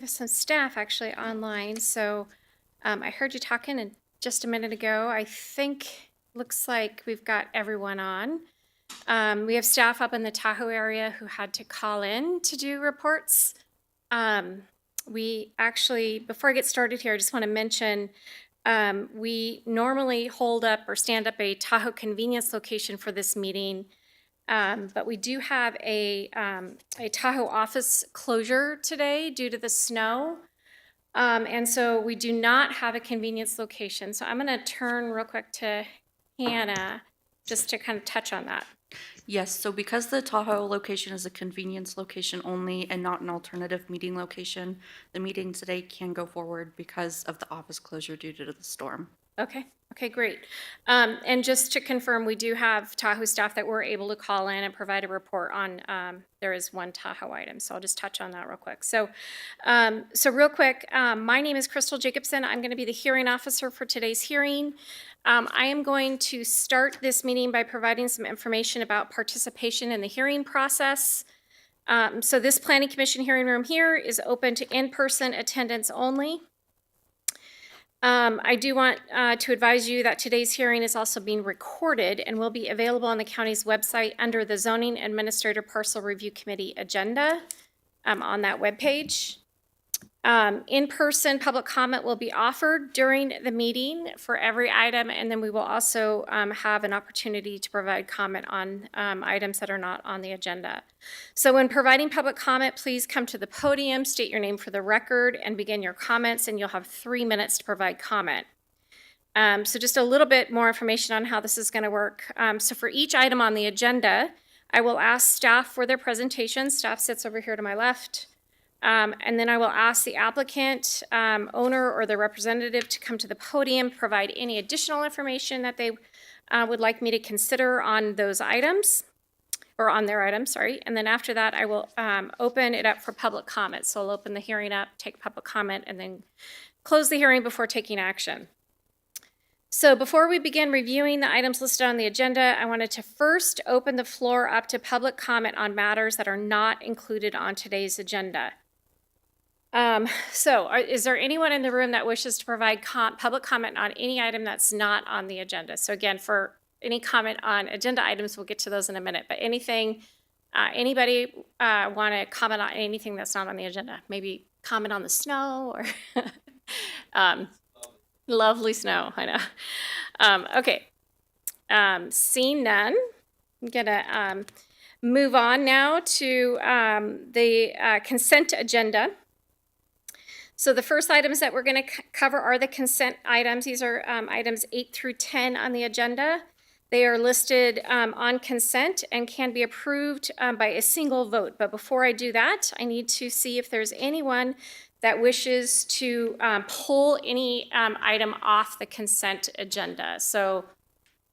There's some staff actually online. So I heard you talking just a minute ago. I think looks like we've got everyone on. We have staff up in the Tahoe area who had to call in to do reports. We actually, before I get started here, I just want to mention we normally hold up or stand up a Tahoe convenience location for this meeting. But we do have a Tahoe office closure today due to the snow. And so we do not have a convenience location. So I'm going to turn real quick to Hannah just to kind of touch on that. Yes, so because the Tahoe location is a convenience location only and not an alternative meeting location, the meeting today can go forward because of the office closure due to the storm. Okay. Okay, great. And just to confirm, we do have Tahoe staff that were able to call in and provide a report on, there is one Tahoe item, so I'll just touch on that real quick. So real quick, my name is Crystal Jacobson. I'm going to be the hearing officer for today's hearing. I am going to start this meeting by providing some information about participation in the hearing process. So this Planning Commission hearing room here is open to in-person attendance only. I do want to advise you that today's hearing is also being recorded and will be available on the county's website under the Zoning Administrator Parcel Review Committee agenda on that webpage. In-person public comment will be offered during the meeting for every item, and then we will also have an opportunity to provide comment on items that are not on the agenda. So when providing public comment, please come to the podium, state your name for the record, and begin your comments, and you'll have 3 minutes to provide comment. So just a little bit more information on how this is going to work. So for each item on the agenda, I will ask staff for their presentation. Staff sits over here to my left. And then I will ask the applicant, owner, or the representative to come to the podium, provide any additional information that they would like me to consider on those items, or on their items, sorry. And then after that, I will open it up for public comment. So I'll open the hearing up, take public comment, and then close the hearing before taking action. So before we begin reviewing the items listed on the agenda, I wanted to first open the floor up to public comment on matters that are not included on today's agenda. Is there anyone in the room that wishes to provide public comment on any item that's not on the agenda? So again, for any comment on agenda items, we'll get to those in a minute, but anything, anybody want to comment on anything that's not on the agenda? Maybe comment on the snow or lovely snow, I know. Okay, seeing none, I'm gonna move on now to the consent agenda. So the first items that we're going to cover are the consent items. These are items 8 through 10 on the agenda. They are listed on consent and can be approved by a single vote. But before I do that, I need to see if there's anyone that wishes to pull any item off the consent agenda. So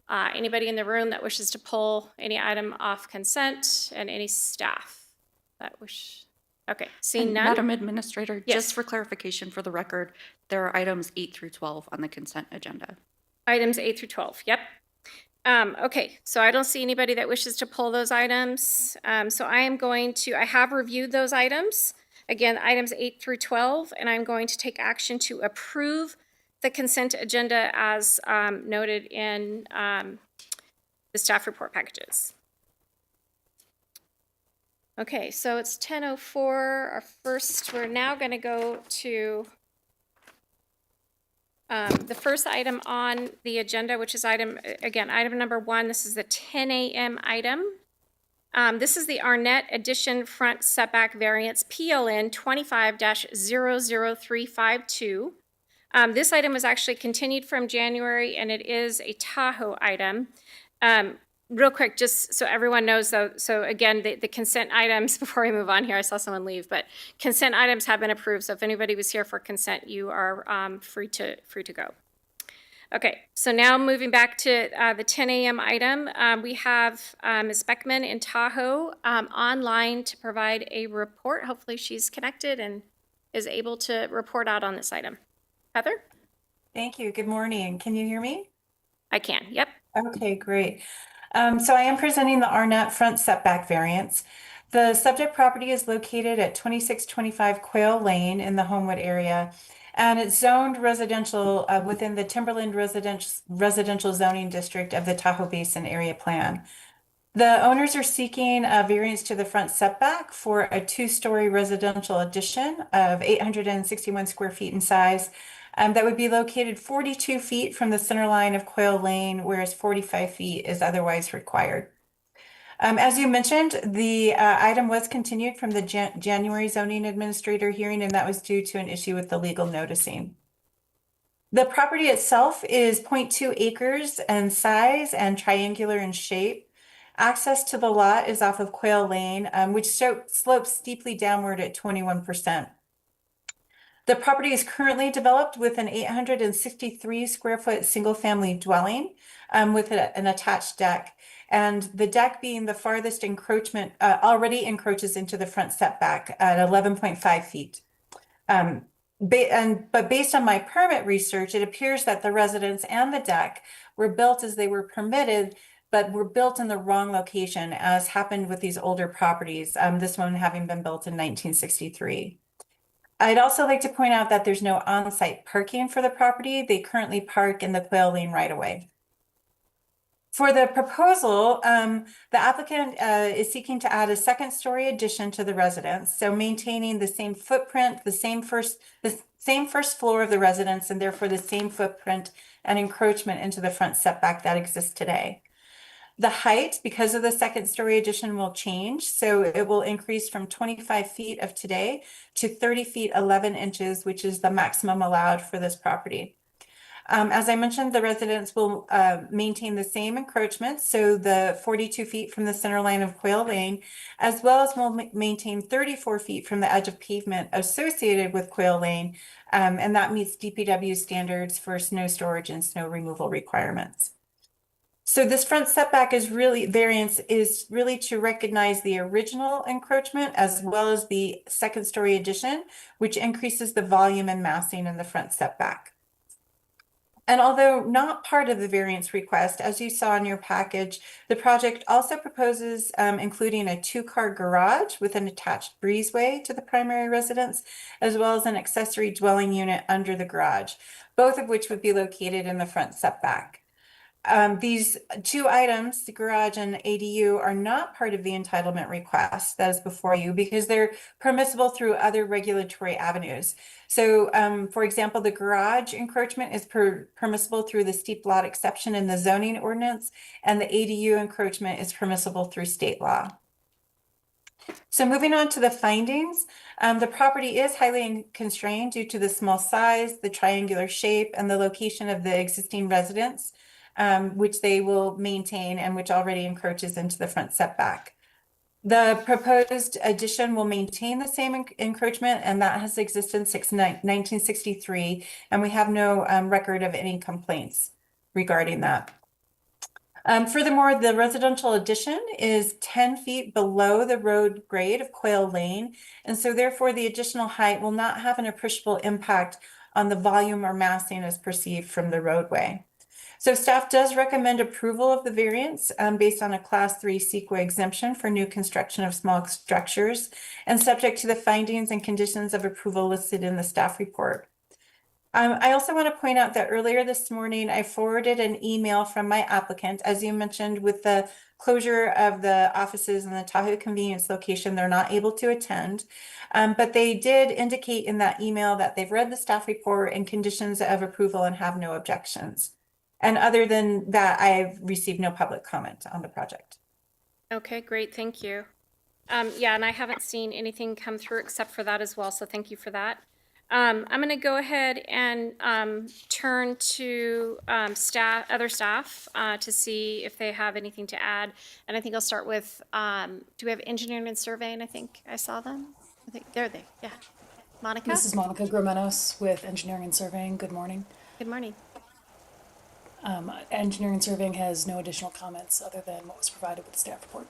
anybody in the room that wishes to pull any item off consent, and any staff that wish. Okay, seeing none. Madam Administrator, Yes. just for clarification for the record, there are items 8 through 12 on the consent agenda. Items 8 through 12, yep. Okay, so I don't see anybody that wishes to pull those items. So I have reviewed those items. Again, items 8 through 12, and I'm going to take action to approve the consent agenda as noted in the staff report packages. Okay, so it's 10:04. We're now going to go to the first item on the agenda, which is item number 1. This is the 10 a.m. item. This is the Arnett Addition Front Setback Variance, PLN 25-00352. This item was actually continued from January, and it is a Tahoe item. Real quick, just so everyone knows, though, so again, the consent items, before we move on here, I saw someone leave, but consent items have been approved, so if anybody was here for consent, you are free to go. Okay, so now moving back to the 10 a.m. item, we have Ms. Beckman in Tahoe online to provide a report. Hopefully she's connected and is able to report out on this item. Heather? Thank you. Good morning. Can you hear me? I can, yep. Okay, great. So I am presenting the Arnett front setback variance. The subject property is located at 2625 Quail Lane in the Homewood area, and it's zoned residential within the Timberland residential zoning district of the Tahoe Basin Area Plan. The owners are seeking a variance to the front setback for a two-story residential addition of 861 square feet in size. That would be located 42 feet from the center line of Quail Lane, whereas 45 feet is otherwise required. As you mentioned, the item was continued from the January zoning administrator hearing, and that was due to an issue with the legal noticing. The property itself is 0.2 acres in size and triangular in shape. Access to the lot is off of Quail Lane, which slopes steeply downward at 21%. The property is currently developed with an 863 square foot single family dwelling with an attached deck. And the deck being the farthest encroachment already encroaches into the front setback at 11.5 feet. But based on my permit research, it appears that the residence and the deck were built as they were permitted, but were built in the wrong location, as happened with these older properties, this one having been built in 1963. I'd also like to point out that there's no on-site parking for the property. They currently park in the Quail Lane right-of-way. For the proposal, the applicant is seeking to add a second-story addition to the residence, so maintaining the same footprint, the same first floor of the residence, and therefore the same footprint and encroachment into the front setback that exists today. The height, because of the second-story addition, will change, so it will increase from 25 feet of today to 30 feet 11 inches, which is the maximum allowed for this property. As I mentioned, the residents will maintain the same encroachment, so the 42 feet from the center line of Quail Lane, as well as will maintain 34 feet from the edge of pavement associated with Quail Lane, and that meets DPW standards for snow storage and snow removal requirements. So this front setback variance is really to recognize the original encroachment as well as the second-story addition, which increases the volume and massing in the front setback. And although not part of the variance request, as you saw in your package, the project also proposes including a two-car garage with an attached breezeway to the primary residence, as well as an accessory dwelling unit under the garage, both of which would be located in the front setback. These two items, the garage and ADU, are not part of the entitlement request that is before you because they're permissible through other regulatory avenues. So, for example, the garage encroachment is permissible through the steep lot exception in the zoning ordinance, and the ADU encroachment is permissible through state law. So moving on to the findings, the property is highly constrained due to the small size, the triangular shape, and the location of the existing residence, which they will maintain and which already encroaches into the front setback. The proposed addition will maintain the same encroachment, and that has existed since 1963, and we have no record of any complaints regarding that. Furthermore, the residential addition is 10 feet below the road grade of Quail Lane, and so therefore the additional height will not have an appreciable impact on the volume or massing as perceived from the roadway. So staff does recommend approval of the variance based on a Class 3 CEQA exemption for new construction of small structures and subject to the findings and conditions of approval listed in the staff report. I also want to point out that earlier this morning, I forwarded an email from my applicant. As you mentioned, with the closure of the offices in the Tahoe convenience location, they're not able to attend. But they did indicate in that email that they've read the staff report and conditions of approval and have no objections. And other than that, I've received no public comment on the project. Okay, great, thank you. Yeah, and I haven't seen anything come through except for that as well, so thank you for that. I'm going to go ahead and turn to other staff to see if they have anything to add. And I think I'll start with, do we have engineering and surveying? I think I saw them. I think there they, yeah. Monica? This is Monica Gromenos with Engineering and Surveying. Good morning. Good morning. Engineering and Surveying has no additional comments other than what was provided with the staff report.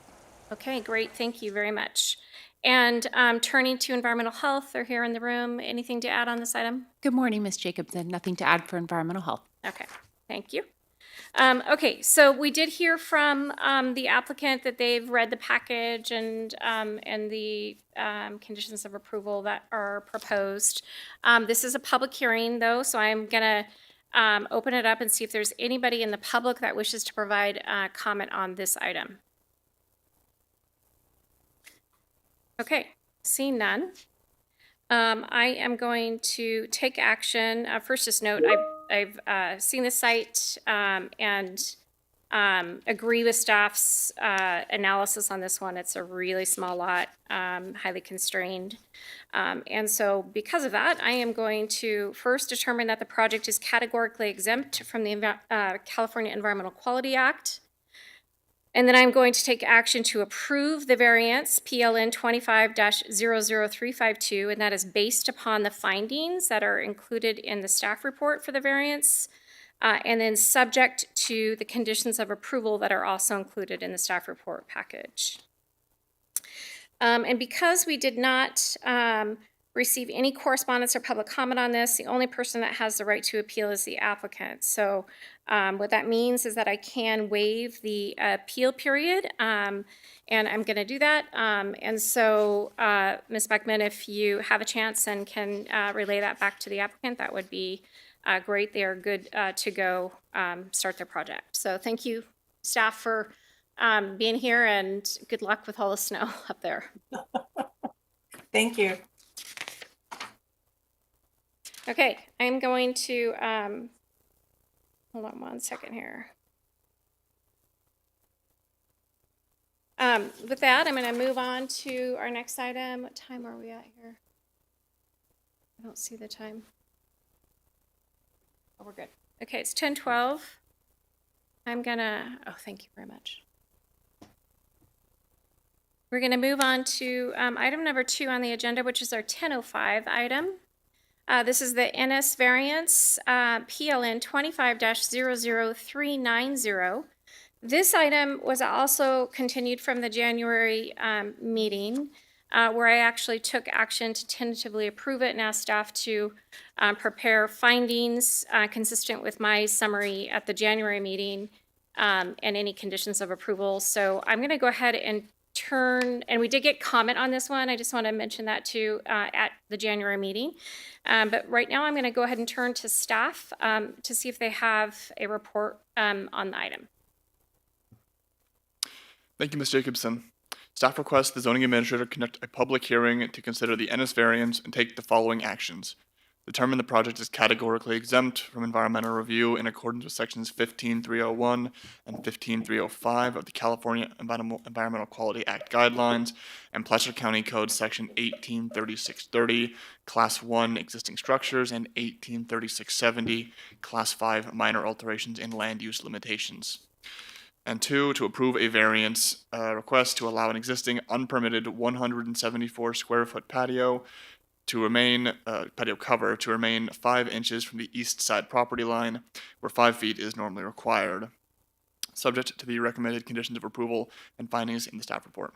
Okay, great. Thank you very much. And turning to environmental health, they're here in the room. Anything to add on this item? Good morning, Ms. Jacobson. Nothing to add for environmental health. Okay, thank you. Okay, so we did hear from the applicant that they've read the package and the conditions of approval that are proposed. This is a public hearing, though, so I'm gonna open it up and see if there's anybody in the public that wishes to provide comment on this item. Okay, seeing none. I am going to take action. First, just note, I've seen the site and agree with staff's analysis on this one. It's a really small lot, highly constrained. And so because of that, I am going to first determine that the project is categorically exempt from the California Environmental Quality Act. And then I'm going to take action to approve the variance PLN 25-00352, and that is based upon the findings that are included in the staff report for the variance, and then subject to the conditions of approval that are also included in the staff report package. And because we did not receive any correspondence or public comment on this, the only person that has the right to appeal is the applicant. So what that means is that I can waive the appeal period, and I'm going to do that. And so, Ms. Beckman, if you have a chance and can relay that back to the applicant, that would be great. They are good to go start their project. So thank you, staff, for being here, and good luck with all the snow up there. Thank you. Okay, I'm going to, hold on one second here. With that, I'm going to move on to our next item. What time are we at here? I don't see the time. Oh, we're good. Okay, it's 10:12. I'm gonna, oh, thank you very much. We're gonna move on to item number 2 on the agenda, which is our 10:05 item. This is the NS variance, PLN 25-00390. This item was also continued from the January meeting, where I actually took action to tentatively approve it and asked staff to prepare findings consistent with my summary at the January meeting and any conditions of approval. So I'm going to go ahead and turn, and we did get comment on this one. I just want to mention that too at the January meeting. But right now I'm going to go ahead and turn to staff to see if they have a report on the item. Thank you, Ms. Jacobson. Staff requests the zoning administrator conduct a public hearing to consider the NS variance and take the following actions. Determine the project is categorically exempt from environmental review in accordance with sections 15301 and 15305 of the California Environmental Quality Act guidelines and Placer County Code section 183630, class 1 existing structures, and 183670, class 5 minor alterations in land use limitations. And 2, to approve a variance request to allow an existing unpermitted 174 square foot patio to remain, patio cover to remain 5 inches from the east side property line, where 5 feet is normally required, subject to the recommended conditions of approval and findings in the staff report.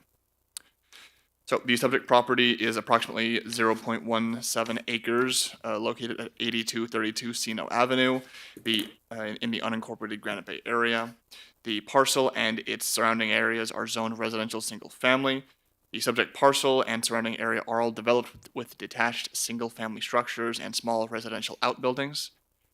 So the subject property is approximately 0.17 acres, located at 8232 Sino Avenue, in the unincorporated Granite Bay area. The parcel and its surrounding areas are zoned residential single family. The subject parcel and surrounding area are all developed with detached single-family structures and small residential outbuildings.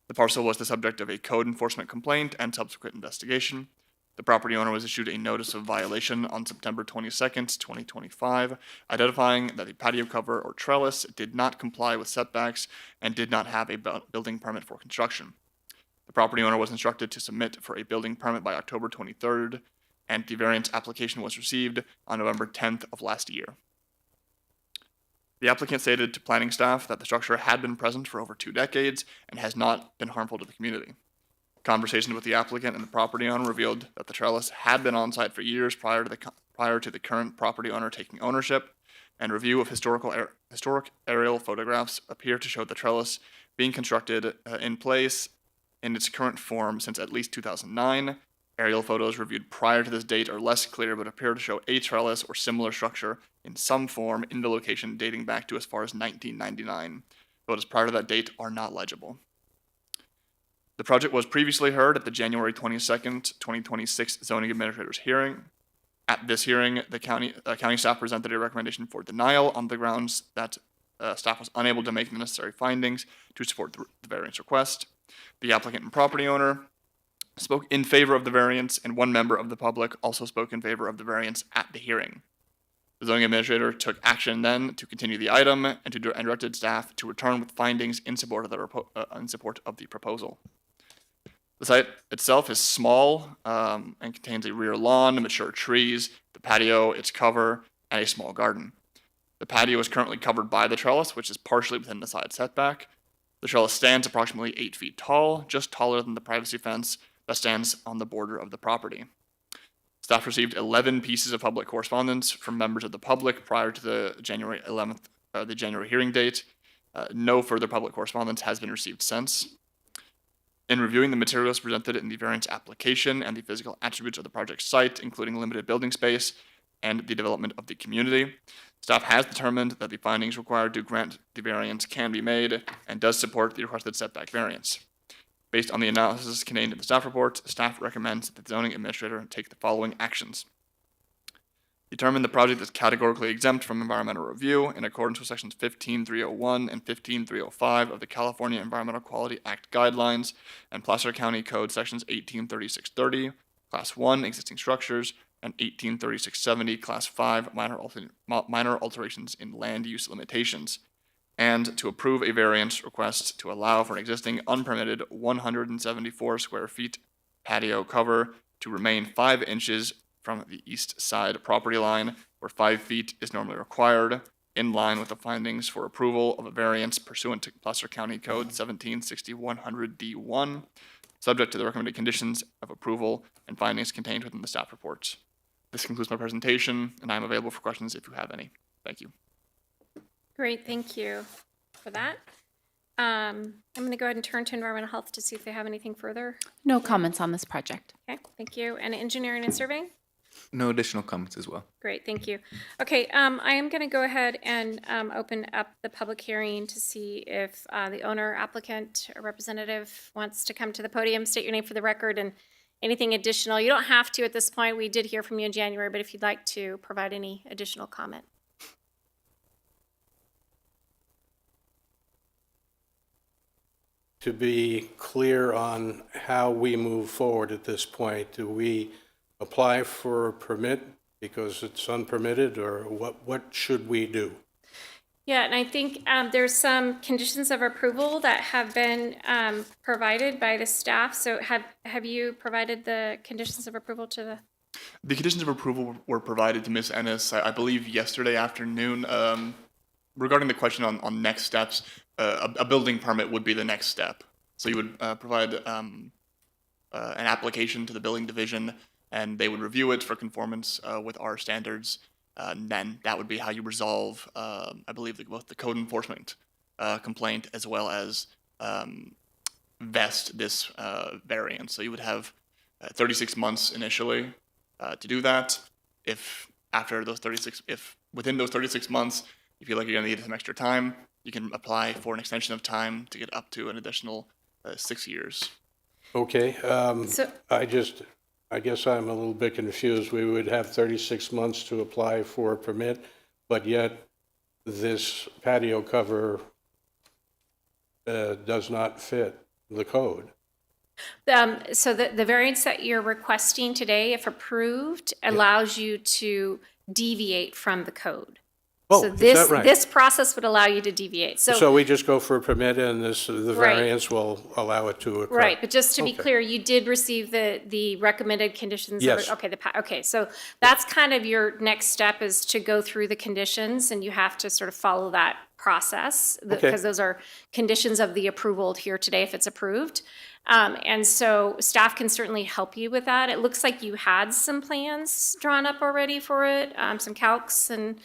The parcel was the subject of a code enforcement complaint and subsequent investigation. The property owner was issued a notice of violation on September 22nd, 2025, identifying that the patio cover or trellis did not comply with setbacks and did not have a building permit for construction. The property owner was instructed to submit for a building permit by October 23rd, and the variance application was received on November 10th of last year. The applicant stated to planning staff that the structure had been present for over 2 decades and has not been harmful to the community. Conversations with the applicant and the property owner revealed that the trellis had been on site for years prior to the current property owner taking ownership, and review of historic aerial photographs appear to show the trellis being constructed in place in its current form since at least 2009. Aerial photos reviewed prior to this date are less clear but appear to show a trellis or similar structure in some form in the location dating back to as far as 1999. Photos prior to that date are not legible. The project was previously heard at the January 22nd, 2026 zoning administrator's hearing. At this hearing, the county staff presented a recommendation for denial on the grounds that staff was unable to make the necessary findings to support the variance request. The applicant and property owner spoke in favor of the variance, and one member of the public also spoke in favor of the variance at the hearing. The zoning administrator took action then to continue the item and directed staff to return with findings in support of the proposal. The site itself is small and contains a rear lawn, mature trees, the patio, its cover, and a small garden. The patio is currently covered by the trellis, which is partially within the side setback. The trellis stands approximately 8 feet tall, just taller than the privacy fence that stands on the border of the property. Staff received 11 pieces of public correspondence from members of the public prior to the January 11th, the January hearing date. No further public correspondence has been received since. In reviewing the materials presented in the variance application and the physical attributes of the project site, including limited building space and the development of the community, staff has determined that the findings required to grant the variance can be made and does support the requested setback variance. Based on the analysis contained in the staff report, staff recommends that the zoning administrator take the following actions. Determine the project is categorically exempt from environmental review in accordance with sections 15301 and 15305 of the California Environmental Quality Act guidelines and Placer County Code sections 183630, Class 1, existing structures, and 183670, Class 5, minor alterations in land use limitations, and to approve a variance request to allow for an existing unpermitted 174 square feet patio cover to remain 5 inches from the east side property line, where 5 feet is normally required, in line with the findings for approval of a variance pursuant to Placer County Code 1760-100D1, subject to the recommended conditions of approval and findings contained within the staff reports. This concludes my presentation, and I am available for questions if you have any. Thank you. Great, thank you for that. I'm going to go ahead and turn to environmental health to see if they have anything further. No comments on this project. Okay, thank you. And engineering and surveying? No additional comments as well. Great, thank you. Okay, I am going to go ahead and open up the public hearing to see if the owner, applicant, or representative wants to come to the podium, state your name for the record, and anything additional. You don't have to at this point. We did hear from you in January, but if you'd like to provide any additional comment. To be clear on how we move forward at this point, do we apply for a permit because it's unpermitted, or what should we do? Yeah, and I think there's some conditions of approval that have been provided by the staff. So have you provided the conditions of approval to the? The conditions of approval were provided to Ms. Ennis, I believe, yesterday afternoon. Regarding the question on next steps, a building permit would be the next step. So you would provide an application to the building division, and they would review it for conformance with our standards. And then that would be how you resolve, I believe, both the code enforcement complaint as well as vest this variance. So you would have 36 months initially to do that. If within those 36 months, you feel like you're going to need some extra time, you can apply for an extension of time to get up to an additional 6 years. Okay, So I guess I'm a little bit confused. We would have 36 months to apply for a permit, but yet this patio cover does not fit the code. so the variance that you're requesting today, if approved, allows you to deviate from the code. Oh, So is this that right? this process would allow you to deviate. So we just go for a permit and the Right. variance will allow it to occur? Right, but just to be Okay. clear, you did receive the recommended conditions. Yes. Okay, okay, so that's kind of your next step, is to go through the conditions, and you have to sort of follow that process, Okay. because those are conditions of the approval here today if it's approved. And so staff can certainly help you with that. It looks like you had some plans drawn up already for it, some calcs and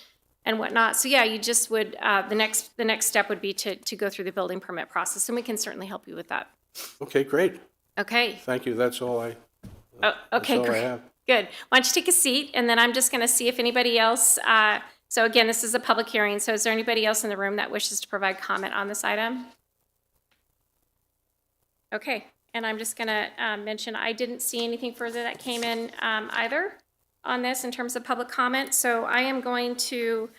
whatnot. So yeah, you just would, the next step would be to go through the building permit process, and we can certainly help you with that. Okay, great. Okay. Thank you. That's all I Oh, okay, all I great. have. Good. Why don't you take a seat, and then I'm just going to see if anybody else, so again, this is a public hearing, so is there anybody else in the room that wishes to provide comment on this item? Okay, and I'm just gonna mention, I didn't see anything further that came in either on this in terms of public comment, so I am going to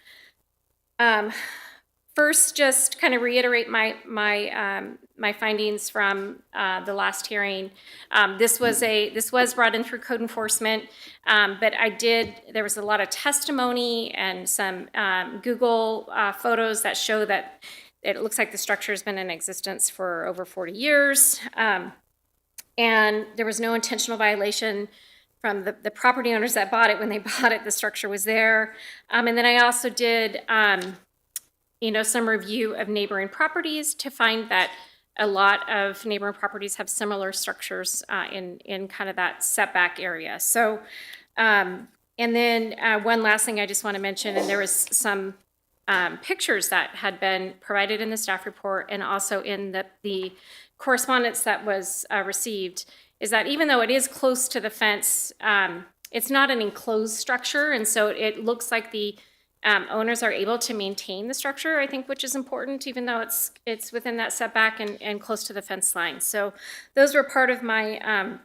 first just kind of reiterate my findings from the last hearing. This was brought in through code enforcement, but there was a lot of testimony and some Google photos that show that it looks like the structure has been in existence for over 40 years. And there was no intentional violation from the property owners that bought it. When they bought it, the structure was there. And then I also did, some review of neighboring properties to find that a lot of neighboring properties have similar structures in kind of that setback area. So, and then one last thing I just want to mention, and there was some pictures that had been provided in the staff report and also in the correspondence that was received, is that even though it is close to the fence, it's not an enclosed structure, and so it looks like the owners are able to maintain the structure, I think, which is important, even though it's within that setback and close to the fence line. So those were part of my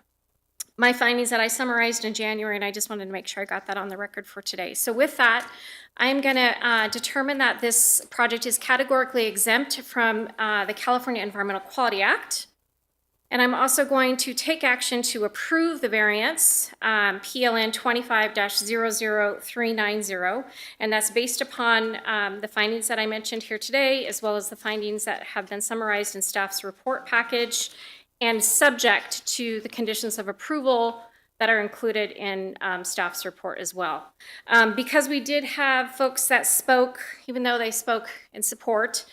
my findings that I summarized in January, and I just wanted to make sure I got that on the record for today. So with that, I'm going to determine that this project is categorically exempt from the California Environmental Quality Act. And I'm also going to take action to approve the variance, PLN 25-00390, and that's based upon the findings that I mentioned here today, as well as the findings that have been summarized in staff's report package, and subject to the conditions of approval that are included in staff's report as well. Because we did have folks that spoke, even though they spoke in support,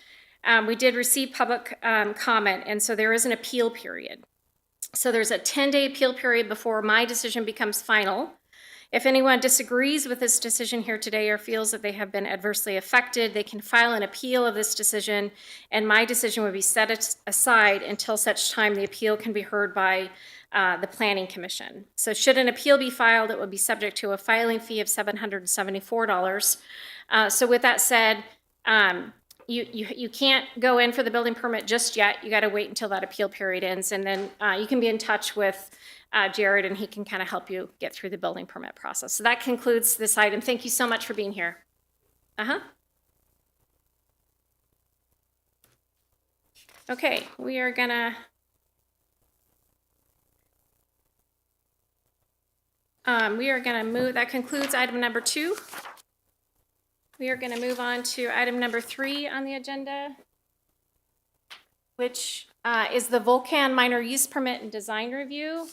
we did receive public comment, and so there is an appeal period. So there's a 10-day appeal period before my decision becomes final. If anyone disagrees with this decision here today or feels that they have been adversely affected, they can file an appeal of this decision, and my decision would be set aside until such time the appeal can be heard by the Planning Commission. So should an appeal be filed, it would be subject to a filing fee of $774. So with that said, you can't go in for the building permit just yet. You got to wait until that appeal period ends, and then you can be in touch with Jared, and he can kind of help you get through the building permit process. So that concludes this item. Thank you so much for being here. Okay, we are gonna move. That concludes item number 2. We are going to move on to item number 3 on the agenda, which is the Volcan minor use permit and design review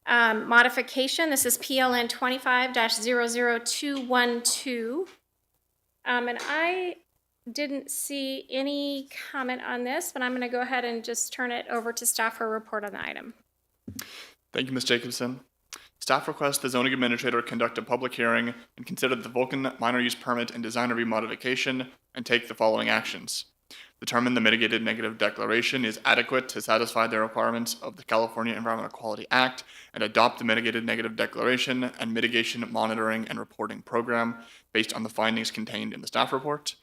modification. This is PLN 25-00212. And I didn't see any comment on this, but I'm going to go ahead and just turn it over to staff for a report on the item. Thank you, Ms. Jacobson. Staff requests the zoning administrator conduct a public hearing and consider the Vulcan minor use permit and design review modification and take the following actions. Determine the mitigated negative declaration is adequate to satisfy the requirements of the California Environmental Quality Act and adopt the mitigated negative declaration and mitigation monitoring and reporting program based on the findings contained in the staff report.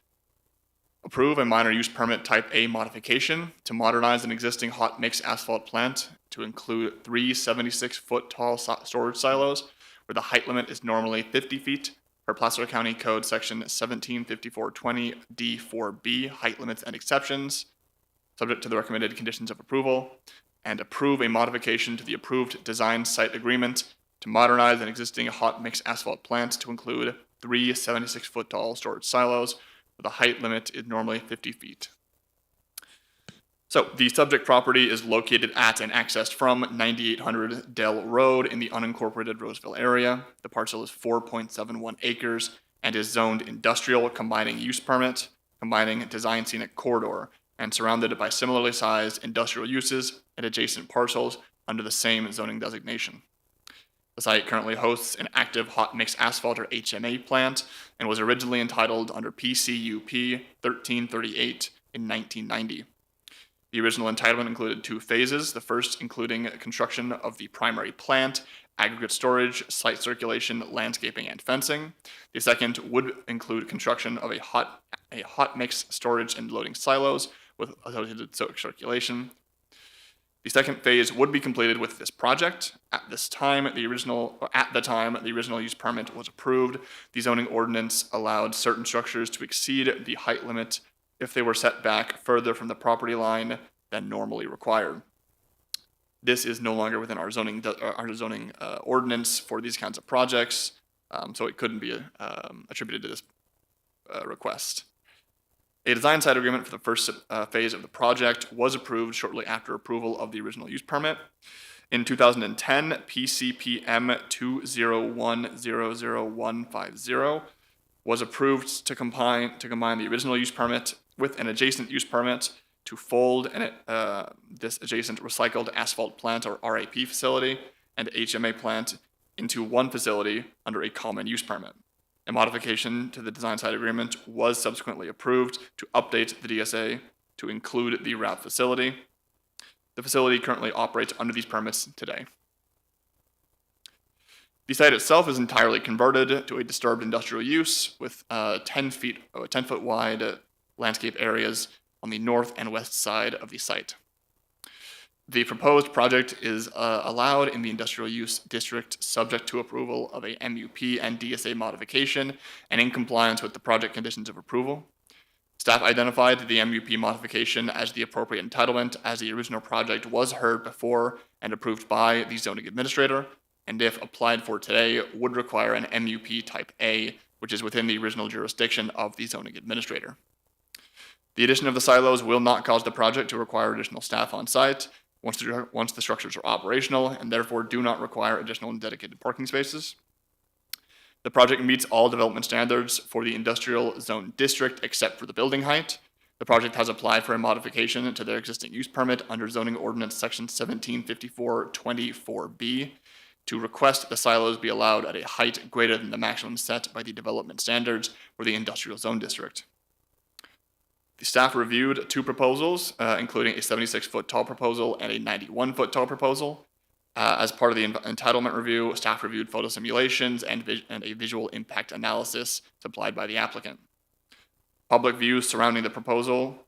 Approve a minor use permit type A modification to modernize an existing hot mix asphalt plant to include 3 76-foot tall storage silos where the height limit is normally 50 feet per Placer County Code Section 175420 D4B, height limits and exceptions, subject to the recommended conditions of approval, and approve a modification to the approved design site agreement to modernize an existing hot mix asphalt plant to include 3 76-foot tall storage silos where the height limit is normally 50 feet. So the subject property is located at and accessed from 9800 Dell Road in the unincorporated Roseville area. The parcel is 4.71 acres and is zoned industrial, combining use permit, combining design scenic corridor, and surrounded by similarly sized industrial uses and adjacent parcels under the same zoning designation. The site currently hosts an active hot mix asphalt or HMA plant and was originally entitled under PCUP 1338 in 1990. The original entitlement included 2 phases, the first including construction of the primary plant, aggregate storage, site circulation, landscaping, and fencing. The second would include construction of a hot mix storage and loading silos with associated circulation. The second phase would be completed with this project. At the time the original use permit was approved, the zoning ordinance allowed certain structures to exceed the height limit if they were set back further from the property line than normally required. This is no longer within our zoning ordinance for these kinds of projects, so it couldn't be attributed to this request. A design site agreement for the first phase of the project was approved shortly after approval of the original use permit. In 2010, PCPM 201-00150 was approved to combine the original use permit with an adjacent use permit to fold this adjacent recycled asphalt plant, or RAP facility, and HMA plant into one facility under a common use permit. A modification to the design site agreement was subsequently approved to update the DSA to include the RAP facility. The facility currently operates under these permits today. The site itself is entirely converted to a disturbed industrial use with 10-foot wide landscape areas on the north and west side of the site. The proposed project is allowed in the industrial use district subject to approval of a MUP and DSA modification and in compliance with the project conditions of approval. Staff identified the MUP modification as the appropriate entitlement as the original project was heard before and approved by the zoning administrator, and if applied for today, would require an MUP type A, which is within the original jurisdiction of the zoning administrator. The addition of the silos will not cause the project to require additional staff on site once the structures are operational, and therefore do not require additional and dedicated parking spaces. The project meets all development standards for the industrial zone district except for the building height. The project has applied for a modification to their existing use permit under zoning ordinance section 1754-24B to request the silos be allowed at a height greater than the maximum set by the development standards for the industrial zone district. The staff reviewed two proposals, including a 76-foot tall proposal and a 91-foot tall proposal. As part of the entitlement review, staff reviewed photo simulations and a visual impact analysis supplied by the applicant. Public views surrounding the proposal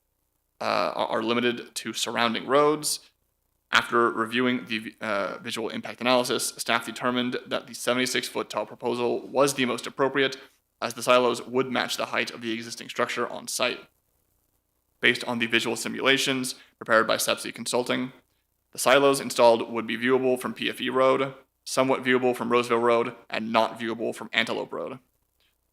are limited to surrounding roads. After reviewing the visual impact analysis, staff determined that the 76-foot tall proposal was the most appropriate, as the silos would match the height of the existing structure on site. Based on the visual simulations prepared by SEPSI Consulting, the silos installed would be viewable from PFE Road, somewhat viewable from Roseville Road, and not viewable from Antelope Road.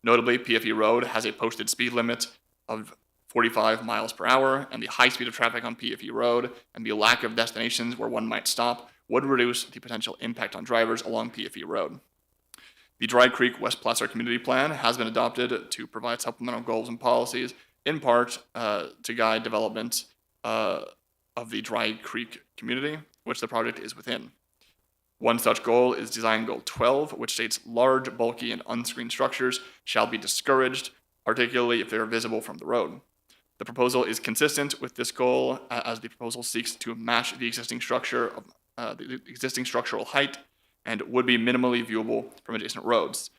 Notably, PFE Road has a posted speed limit of 45 miles per hour, and the high speed of traffic on PFE Road and the lack of destinations where one might stop would reduce the potential impact on drivers along PFE Road. The Dry Creek West Placer Community Plan has been adopted to provide supplemental goals and policies, in part to guide development of the Dry Creek community, which the project is within. One such goal is Design Goal 12, which states large, bulky, and unscreened structures shall be discouraged, particularly if they are visible from the road. The proposal is consistent with this goal, as the proposal seeks to match the existing structure of the existing structural height and would be minimally viewable from adjacent roads.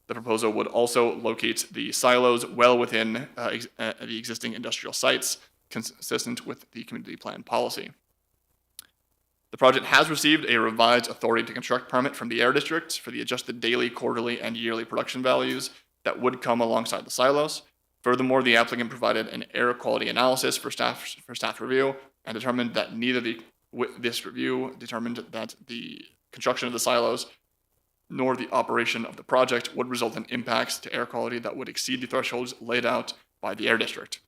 The proposal would also locate the silos well within the existing industrial sites, consistent with the community plan policy. The project has received a revised authority to construct permit from the Air District for the adjusted daily, quarterly, and yearly production values that would come alongside the silos. Furthermore, the applicant provided an air quality analysis for staff review and determined that this review determined that the construction of the silos nor the operation of the project would result in impacts to air quality that would exceed the thresholds laid out by the Air District.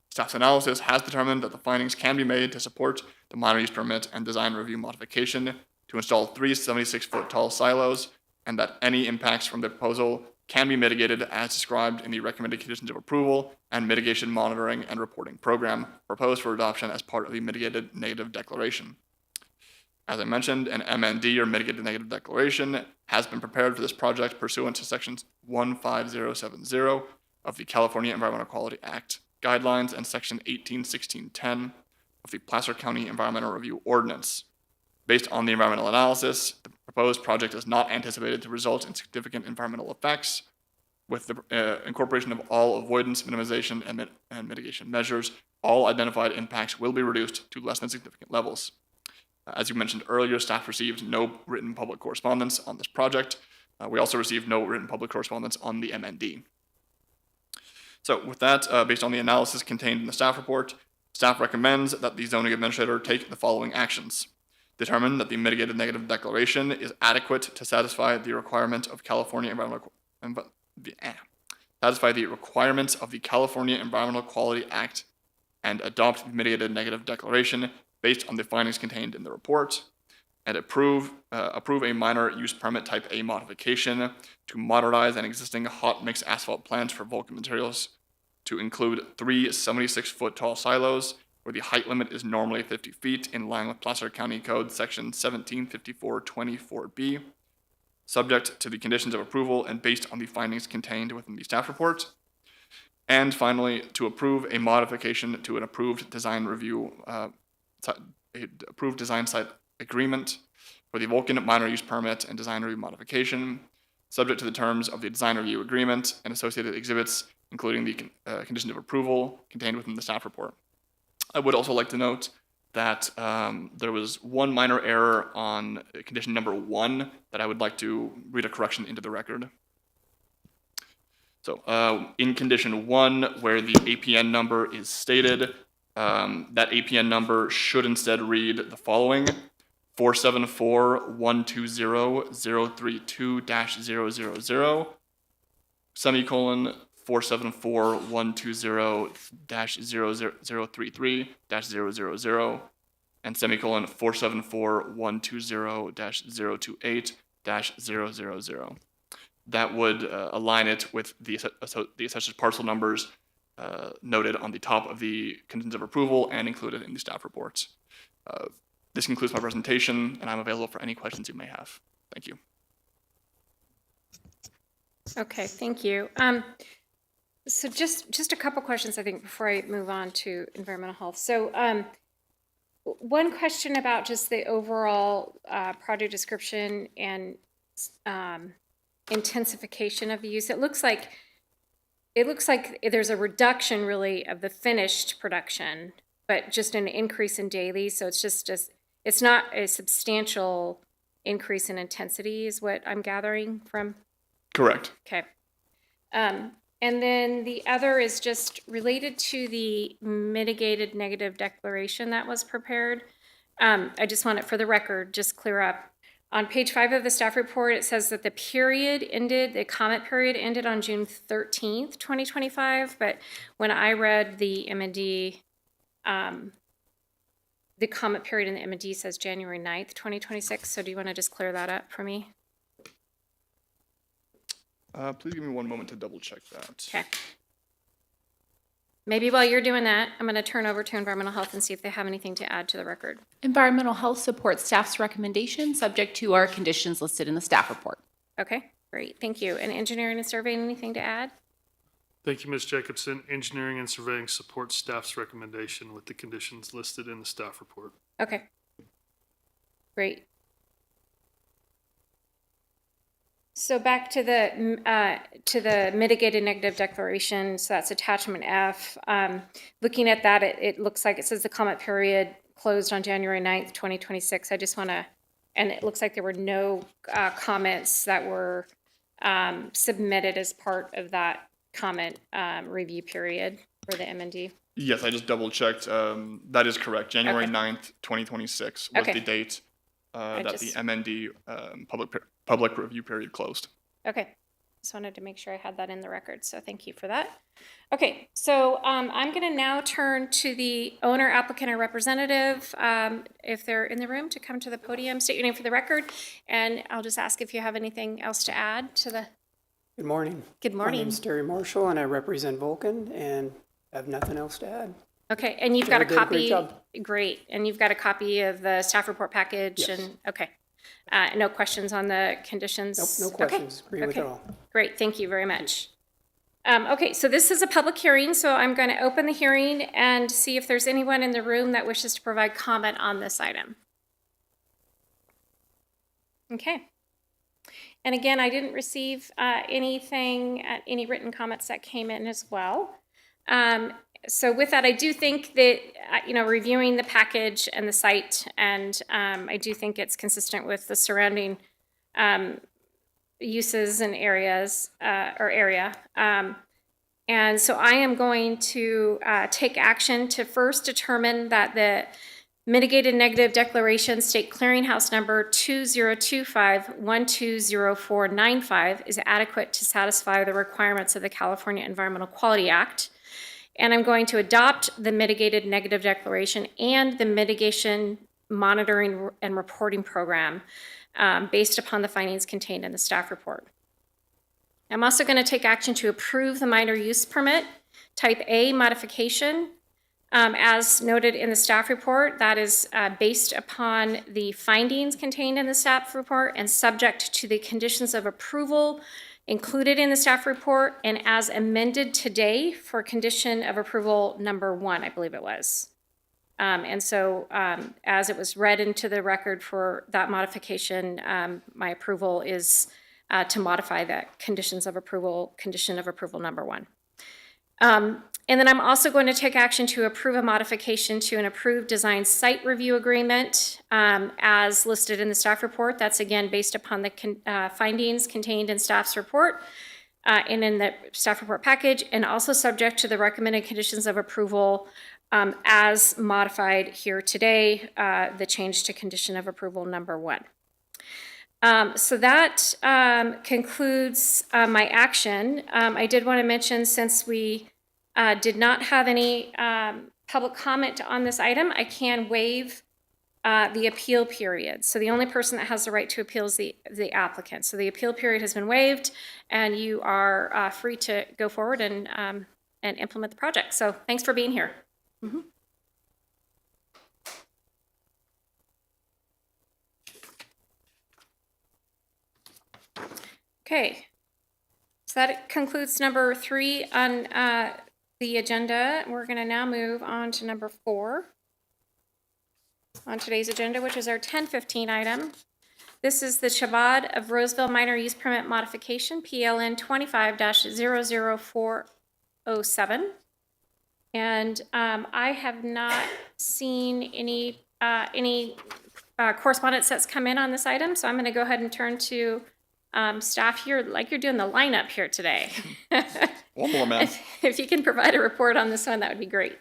Staff's analysis has determined that the findings can be made to support the minor use permit and design review modification to install 3 76-foot tall silos, and that any impacts from the proposal can be mitigated as described in the recommended conditions of approval and mitigation monitoring and reporting program proposed for adoption as part of the mitigated negative declaration. As I mentioned, an MND, or mitigated negative declaration, has been prepared for this project pursuant to sections 15070 of the California Environmental Quality Act guidelines and section 181610 of the Placer County Environmental Review Ordinance. Based on the environmental analysis, the proposed project is not anticipated to result in significant environmental effects. with the incorporation of all avoidance, minimization, and mitigation measures, all identified impacts will be reduced to less than significant levels. As you mentioned earlier, staff received no written public correspondence on this project. We also received no written public correspondence on the MND. So with that, based on the analysis contained in the staff report, staff recommends that the zoning administrator take the following actions. Determine that the mitigated negative declaration is adequate to satisfy the requirement of satisfy the requirements of the California Environmental Quality Act and adopt the mitigated negative declaration based on the findings contained in the report, and approve a minor use permit type A modification to modernize an existing hot mix asphalt plant for Vulcan Materials to include 3 76-foot tall silos where the height limit is normally 50 feet in line with Placer County Code Section 175424B, subject to the conditions of approval and based on the findings contained within the staff report. And finally, to approve a modification to an approved design site agreement for the Vulcan minor use permit and design review modification, subject to the terms of the design review agreement and associated exhibits, including the conditions of approval contained within the staff report. I would also like to note that there was one minor error on condition number 1 that I would like to read a correction into the record. So in condition 1, where the APN number is stated, that APN number should instead read the following: 474-120-032-000, semicolon, 474-120-033-000, and semicolon, 474-120-028-000. That would align it with the assessor's parcel numbers noted on the top of the conditions of approval and included in the staff reports. This concludes my presentation, and I'm available for any questions you may have. Thank you. Okay, thank you. So just a couple questions, I think, before I move on to environmental health. So one question about just the overall project description and intensification of the use. It looks like there's a reduction really of the finished production, but just an increase in daily. So it's just it's not a substantial increase in intensity is what I'm gathering from. Correct. Okay. And then the other is just related to the mitigated negative declaration that was prepared. I just want it for the record, just clear up. On page 5 of the staff report, it says that the comment period ended on June 13th, 2025. But when I read the M&D, the comment period in the M&D says January 9th, 2026. So do you want to just clear that up for me? Please give me one moment to double check that. Okay. Maybe while you're doing that, I'm going to turn over to environmental health and see if they have anything to add to the record. Environmental health supports staff's recommendation, subject to our conditions listed in the staff report. Okay, great, thank you. And engineering and surveying, anything to add? Thank you, Ms. Jacobson. Engineering and surveying supports staff's recommendation with the conditions listed in the staff report. Okay, great. So back to the mitigated negative declaration, so that's attachment F. Looking at that, it looks like it says the comment period closed on January 9th, 2026. I just want to, and it looks like there were no comments that were submitted as part of that comment review period for the M&D. Yes, I just double checked. That is correct. January Okay. 9th, 2026 was Okay. the date that the just- MND public review period closed. Okay, just wanted to make sure I had that in the record, so thank you for that. Okay, so I'm going to now turn to the owner, applicant, or representative, if they're in the room, to come to the podium, state your name for the record, and I'll just ask if you have anything else to add to the. Good morning. Good My morning. name's Terry Marshall, and I represent Vulcan, and I have nothing else to add. Okay, and you've got a Did a great copy. job. Great, and you've got a copy of the staff report package, Yes. and okay. No questions on the conditions? Nope, no Okay, questions. Agree with it okay. all. Great, thank you very much. Okay, so this is a public hearing, so I'm going to open the hearing and see if there's anyone in the room that wishes to provide comment on this item. Okay. And again, I didn't receive any written comments that came in as well. So with that, I do think that, reviewing the package and the site, and I do think it's consistent with the surrounding uses and areas, area. And so I am going to take action to first determine that the mitigated negative declaration state clearinghouse number 2025-120495 is adequate to satisfy the requirements of the California Environmental Quality Act. And I'm going to adopt the mitigated negative declaration and the mitigation monitoring and reporting program based upon the findings contained in the staff report. I'm also going to take action to approve the minor use permit type A modification. As noted in the staff report, that is based upon the findings contained in the staff report and subject to the conditions of approval included in the staff report and as amended today for condition of approval number 1, I believe it was. And so as it was read into the record for that modification, my approval is to modify that condition of approval number 1. And then I'm also going to take action to approve a modification to an approved design site review agreement as listed in the staff report. That's again based upon the findings contained in staff's report and in the staff report package, and also subject to the recommended conditions of approval as modified here today, the change to condition of approval number 1. So that concludes my action. I did want to mention, since we did not have any public comment on this item, I can waive the appeal period. So the only person that has the right to appeal is the applicant. So the appeal period has been waived, and you are free to go forward and implement the project. So thanks for being here. Okay, so that concludes number 3 on the agenda. We're going to now move on to number 4 on today's agenda, which is our 1015 item. This is the Chabad of Roseville Minor Use Permit Modification, PLN 25-00407. And I have not seen any correspondence that's come in on this item, so I'm going to go ahead and turn to staff here, like you're doing the lineup here today. One more, ma'am. If you can provide a report on this one, that would be great.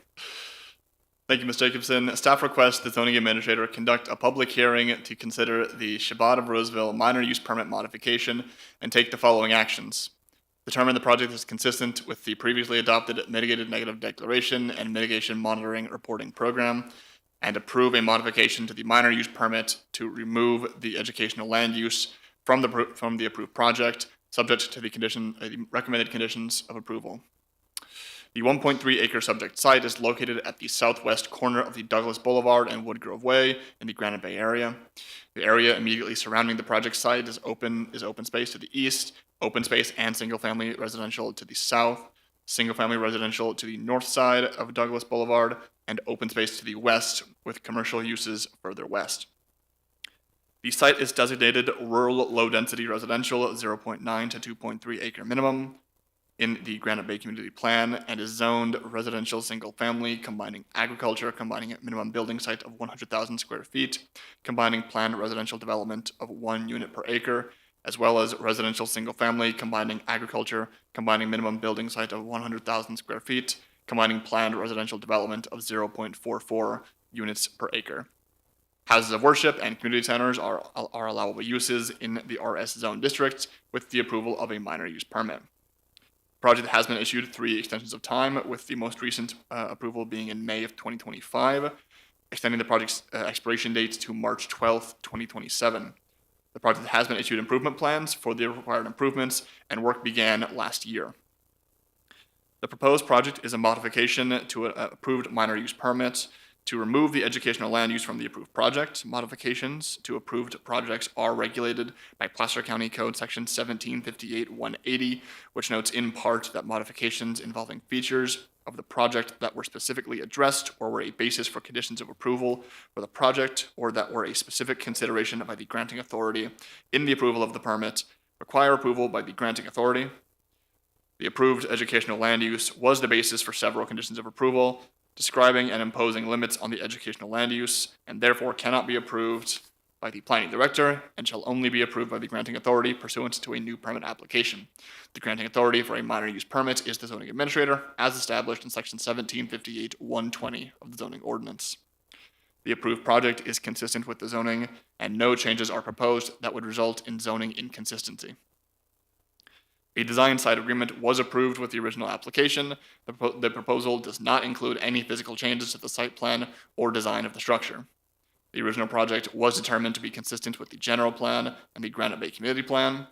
Thank you, Ms. Jacobson. Staff requests the zoning administrator conduct a public hearing to consider the Chabad of Roseville minor use permit modification and take the following actions. Determine the project is consistent with the previously adopted mitigated negative declaration and mitigation monitoring reporting program, and approve a modification to the minor use permit to remove the educational land use from the approved project, subject to the recommended conditions of approval. The 1.3 acre subject site is located at the southwest corner of the Douglas Boulevard and Woodgrove Way in the Granite Bay area. The area immediately surrounding the project site is open space to the east, open space and single-family residential to the south, single-family residential to the north side of Douglas Boulevard, and open space to the west with commercial uses further west. The site is designated rural low-density residential 0.9 to 2.3 acre minimum in the Granite Bay Community Plan, and is zoned residential single-family, combining agriculture, combining a minimum building site of 100,000 square feet, combining planned residential development of 1 unit per acre, as well as residential single-family, combining agriculture, combining minimum building site of 100,000 square feet, combining planned residential development of 0.44 units per acre. Houses of worship and community centers are allowable uses in the RS zone district with the approval of a minor use permit. The project has been issued 3 extensions of time, with the most recent approval being in May of 2025, extending the project's expiration date to March 12th, 2027. The project has been issued improvement plans for the required improvements, and work began last year. The proposed project is a modification to an approved minor use permit to remove the educational land use from the approved project. Modifications to approved projects are regulated by Placer County Code Section 1758-180, which notes in part that modifications involving features of the project that were specifically addressed or were a basis for conditions of approval for the project, or that were a specific consideration by the granting authority in the approval of the permit, require approval by the granting authority. The approved educational land use was the basis for several conditions of approval, describing and imposing limits on the educational land use, and therefore cannot be approved by the planning director and shall only be approved by the granting authority pursuant to a new permit application. The granting authority for a minor use permit is the zoning administrator, as established in section 1758-120 of the zoning ordinance. The approved project is consistent with the zoning, and no changes are proposed that would result in zoning inconsistency. A design site agreement was approved with the original application. The proposal does not include any physical changes to the site plan or design of the structure. The original project was determined to be consistent with the general plan and the Granite Bay Community Plan.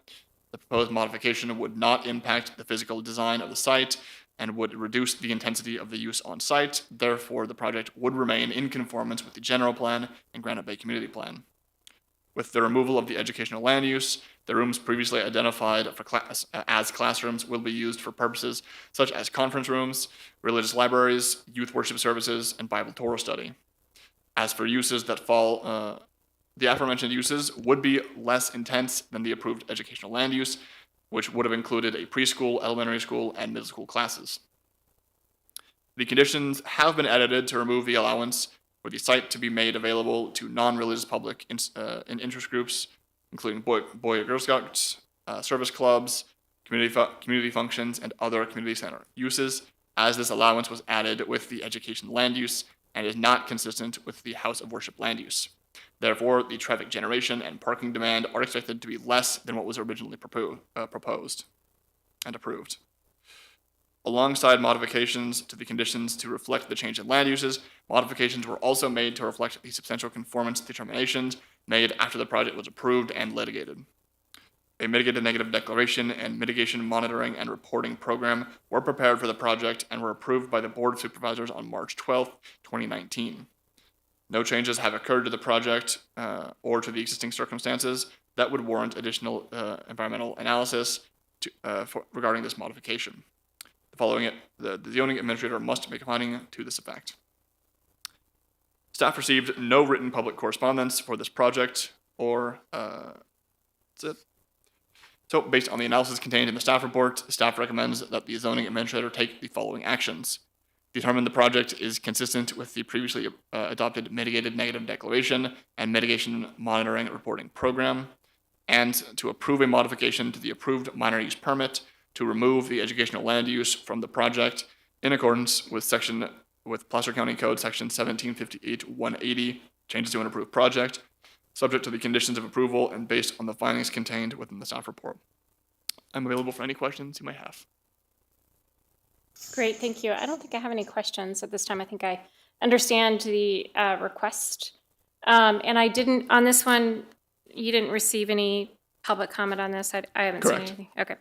The proposed modification would not impact the physical design of the site and would reduce the intensity of the use on site. Therefore, the project would remain in conformance with the general plan and Granite Bay Community Plan. With the removal of the educational land use, the rooms previously identified as classrooms will be used for purposes such as conference rooms, religious libraries, youth worship services, and Bible Torah study. As for uses that fall, the aforementioned uses would be less intense than the approved educational land use, which would have included a preschool, elementary school, and middle school classes. The conditions have been edited to remove the allowance for the site to be made available to non-religious public and interest groups, including Boy or Girl Scouts, service clubs, community functions, and other community center uses, as this allowance was added with the education land use and is not consistent with the house of worship land use. Therefore, the traffic generation and parking demand are expected to be less than what was originally proposed and approved. Alongside modifications to the conditions to reflect the change in land uses, modifications were also made to reflect the substantial conformance determinations made after the project was approved and litigated. A mitigated negative declaration and mitigation monitoring and reporting program were prepared for the project and were approved by the Board of Supervisors on March 12, 2019. No changes have occurred to the project or to the existing circumstances that would warrant additional environmental analysis regarding this modification. Following it, the zoning administrator must make a finding to this effect. Staff received no written public correspondence for this project, or that's it. So, based on the analysis contained in the staff report, staff recommends that the zoning administrator take the following actions. Determine the project is consistent with the previously adopted mitigated negative declaration and mitigation monitoring and reporting program, and to approve a modification to the approved minor use permit to remove the educational land use from the project in accordance with Placer County Code section 1758-180, changes to an approved project, subject to the conditions of approval and based on the findings contained within the staff report. I'm available for any questions you may have. Great, thank you. I don't think I have any questions at this time. I think I understand the request. And I didn't, on this one, you didn't receive any public comment on this? I haven't Correct. seen anything. Okay.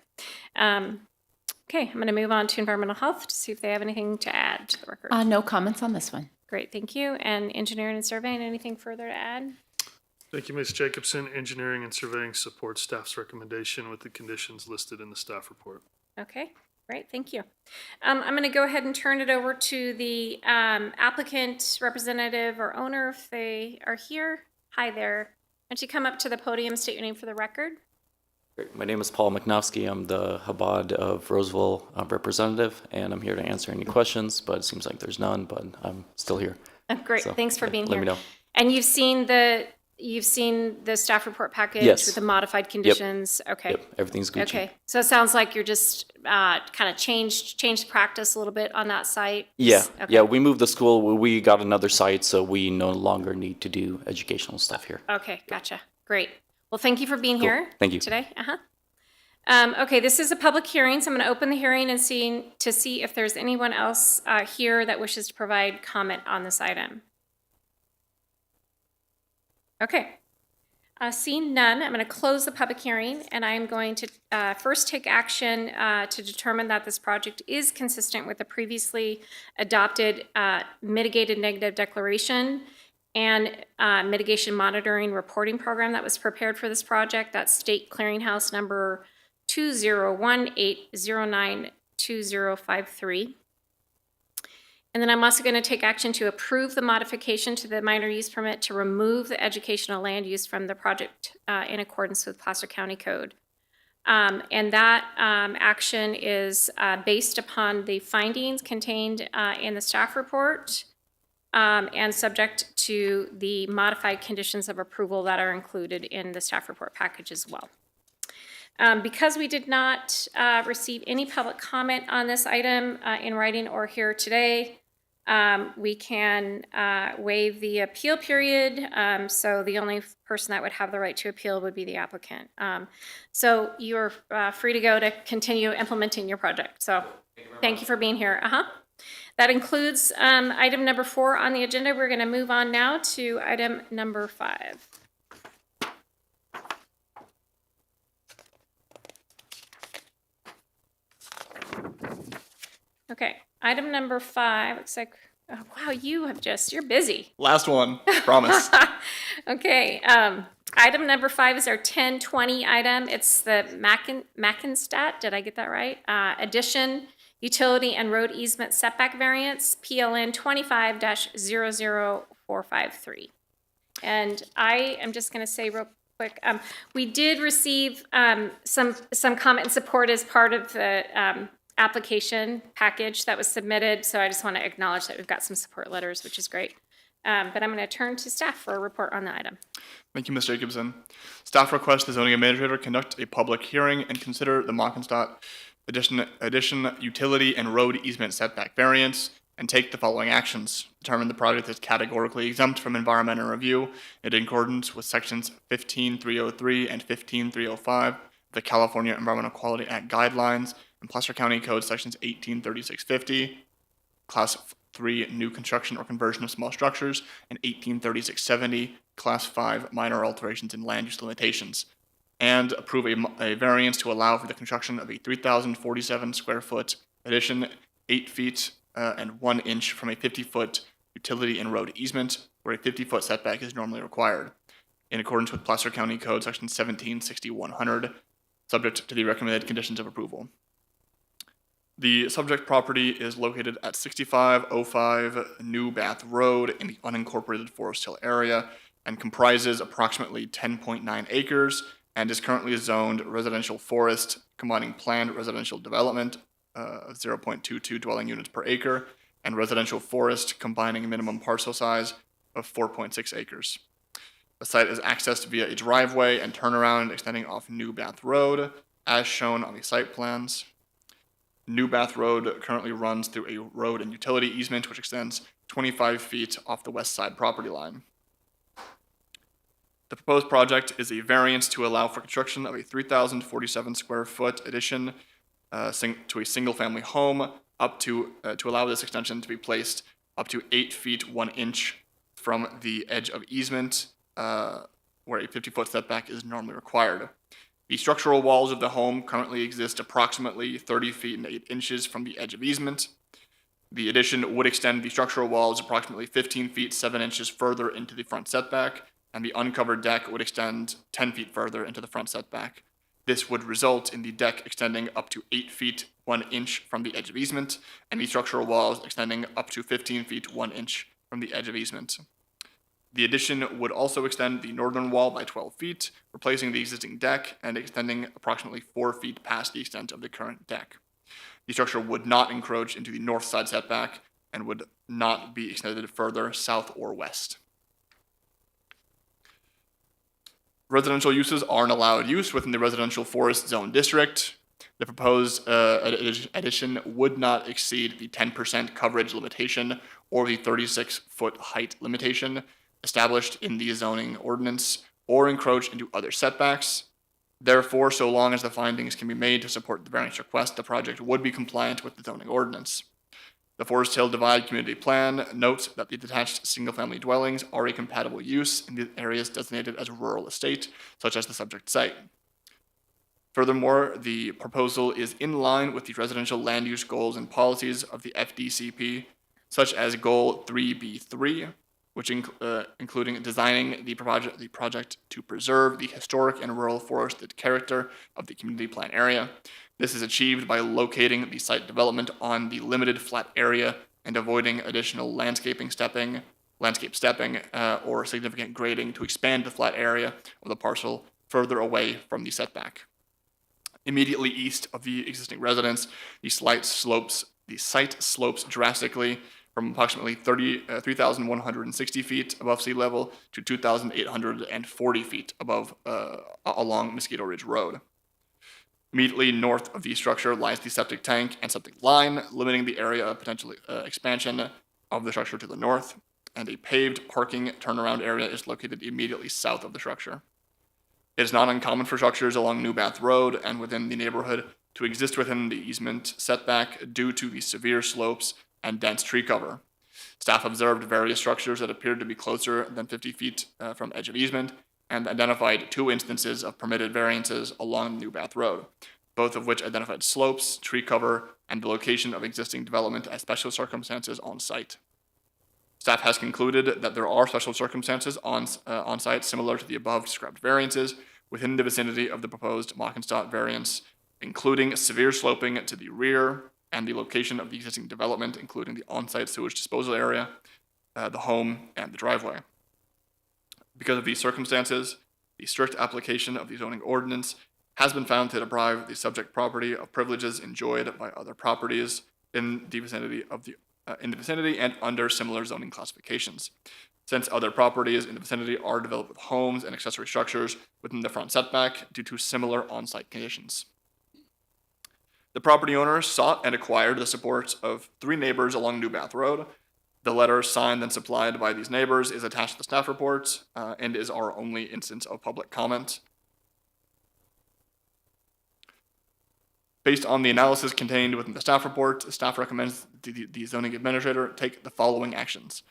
Okay, I'm going to move on to environmental health to see if they have anything to add to the record. No comments on this one. Great, thank you. And engineering and surveying, anything further to add? Thank you, Ms. Jacobson. Engineering and surveying supports staff's recommendation with the conditions listed in the staff report. Okay, great, thank you. I'm going to go ahead and turn it over to the applicant, representative, or owner if they are here. Hi there. Why don't you come up to the podium, state your name for the record? Great. My name is Paul McNofsky. I'm the Chabad of Roseville representative, and I'm here to answer any questions, but it seems like there's none, but I'm still here. Great, So, thanks for yeah, being let here. me know. And you've seen the staff report package Yes. with the modified conditions? Okay. Yep, everything's Gucci. Okay, so it sounds like you're just kind of changed practice a little bit on that site? Yeah, Okay. yeah, we moved the school. We got another site, so we no longer need to do educational stuff here. Okay, gotcha. Great. Well, thank you for being Cool. here Thank you. today. Okay, this is a public hearing, so I'm going to open the hearing and see if there's anyone else here that wishes to provide comment on this item. Okay. Seeing none, I'm going to close the public hearing, and I'm going to first take action to determine that this project is consistent with the previously adopted mitigated negative declaration and mitigation monitoring reporting program that was prepared for this project. That's State Clearinghouse number 201809253. And then I'm also going to take action to approve the modification to the minor use permit to remove the educational land use from the project in accordance with Placer County Code. And that action is based upon the findings contained in the staff report and subject to the modified conditions of approval that are included in the staff report package as well. Because we did not receive any public comment on this item in writing or here today, we can waive the appeal period. So the only person that would have the right to appeal would be the applicant. So you're free to go to continue implementing your project. So thank you for being here. That includes item number 4 on the agenda. We're going to move on now to item number 5. Okay, item number 5, looks like, oh, wow, you're busy. Last one, promise. Okay, item number 5 is our 1020 item. It's the Mackenstadt, did I get that right? Addition, utility and road easement setback variance, PLN 25-00453. And I am just gonna say real quick, we did receive some comment and support as part of the application package that was submitted. So I just want to acknowledge that we've got some support letters, which is great. But I'm going to turn to staff for a report on the item. Thank you, Ms. Jacobson. Staff requests the zoning administrator conduct a public hearing and consider the Mackenstadt addition utility and road easement setback variance and take the following actions. Determine the project is categorically exempt from environmental review in accordance with sections 15303 and 15305 of the California Environmental Quality Act guidelines and Placer County Code sections 183650, class 3 new construction or conversion of small structures, and 183670, class 5 minor alterations in land use limitations, and approve a variance to allow for the construction of a 3,047 square foot addition 8 feet and 1 inch from a 50-foot utility and road easement where a 50-foot setback is normally required, in accordance with Placer County Code section 1760-100, subject to the recommended conditions of approval. The subject property is located at 6505 New Bath Road in the unincorporated Forest Hill area and comprises approximately 10.9 acres and is currently zoned residential forest, combining planned residential development of 0.22 dwelling units per acre and residential forest, combining minimum parcel size of 4.6 acres. The site is accessed via a driveway and turnaround extending off New Bath Road, as shown on the site plans. New Bath Road currently runs through a road and utility easement which extends 25 feet off the west side property line. The proposed project is a variance to allow for construction of a 3,047 square foot addition to a single family home to allow this extension to be placed up to 8 feet 1 inch from the edge of easement where a 50-foot setback is normally required. The structural walls of the home currently exist approximately 30 feet and 8 inches from the edge of easement. The addition would extend the structural walls approximately 15 feet 7 inches further into the front setback, and the uncovered deck would extend 10 feet further into the front setback. This would result in the deck extending up to 8 feet 1 inch from the edge of easement, and the structural walls extending up to 15 feet 1 inch from the edge of easement. The addition would also extend the northern wall by 12 feet, replacing the existing deck and extending approximately 4 feet past the extent of the current deck. The structure would not encroach into the north side setback and would not be extended further south or west. Residential uses are an allowed use within the residential forest zone district. The proposed addition would not exceed the 10% coverage limitation or the 36-foot height limitation established in the zoning ordinance or encroach into other setbacks. Therefore, so long as the findings can be made to support the variance request, the project would be compliant with the zoning ordinance. The Forest Hill Divide Community Plan notes that the detached single-family dwellings are a compatible use in the areas designated as rural estate, such as the subject site. Furthermore, the proposal is in line with the residential land use goals and policies of the FDCP, such as Goal 3B3, which including designing the project to preserve the historic and rural forested character of the community plan area. This is achieved by locating the site development on the limited flat area and avoiding additional landscape stepping, or significant grading to expand the flat area of the parcel further away from the setback. Immediately east of the existing residence, the site slopes drastically from approximately 3,160 feet above sea level to 2,840 feet above along Mosquito Ridge Road. Immediately north of the structure lies the septic tank and septic line, limiting the area of potential expansion of the structure to the north, and a paved parking turnaround area is located immediately south of the structure. It is not uncommon for structures along New Bath Road and within the neighborhood to exist within the easement setback due to the severe slopes and dense tree cover. Staff observed various structures that appeared to be closer than 50 feet from edge of easement and identified 2 instances of permitted variances along New Bath Road, both of which identified slopes, tree cover, and the location of existing development as special circumstances on site. Staff has concluded that there are special circumstances on site similar to the above described variances within the vicinity of the proposed Mockenstadt variance, including severe sloping to the rear and the location of the existing development, including the on-site sewage disposal area, the home, and the driveway. Because of these circumstances, the strict application of the zoning ordinance has been found to deprive the subject property of privileges enjoyed by other properties in the vicinity and under similar zoning classifications. Since other properties in the vicinity are developed with homes and accessory structures within the front setback due to similar on-site conditions. The property owner sought and acquired the support of 3 neighbors along New Bath Road. The letter signed and supplied by these neighbors is attached to the staff report and is our only instance of public comment. Based on the analysis contained within the staff report, staff recommends the zoning administrator take the following actions.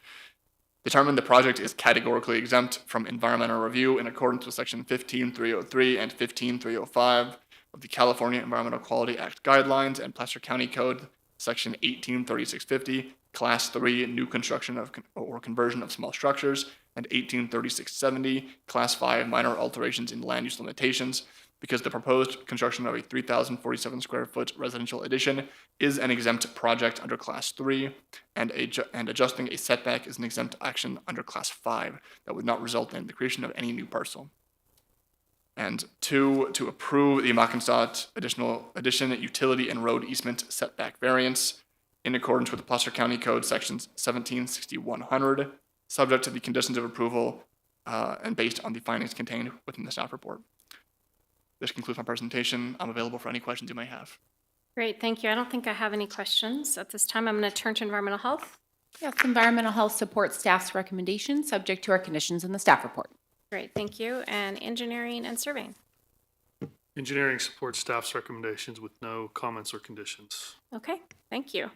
Determine the project is categorically exempt from environmental review in accordance with section 15303 and 15305 of the California Environmental Quality Act guidelines and Placer County Code section 183650, class 3, new construction or conversion of small structures, and 183670, class 5, minor alterations in land use limitations, because the proposed construction of a 3,047 square foot residential addition is an exempt project under class 3, and adjusting a setback is an exempt action under class 5 that would not result in the creation of any new parcel. And 2, to approve the Mockenstadt addition utility and road easement setback variance in accordance with the Placer County Code sections 176100, subject to the conditions of approval and based on the findings contained within the staff report. This concludes my presentation. I'm available for any questions you may have. Great, thank you. I don't think I have any questions at this time. I'm going to turn to environmental health. Yes, environmental health supports staff's recommendation, subject to our conditions in the staff report. Great, thank you. And engineering and surveying. Engineering supports staff's recommendations with no comments or conditions. Okay, thank you.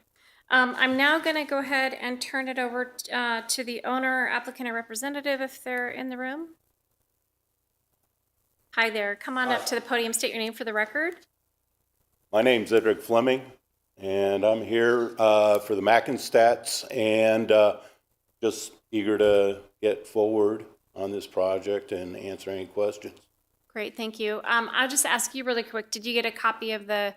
I'm now going to go ahead and turn it over to the owner, applicant, or representative if they're in the room. Hi there. Come on up to the podium. State your name for the record. My name's Edric Fleming, and I'm here for the Mockenstadts and just eager to get forward on this project and answer any questions. Great, thank you. I'll just ask you really quick, did you get a copy of the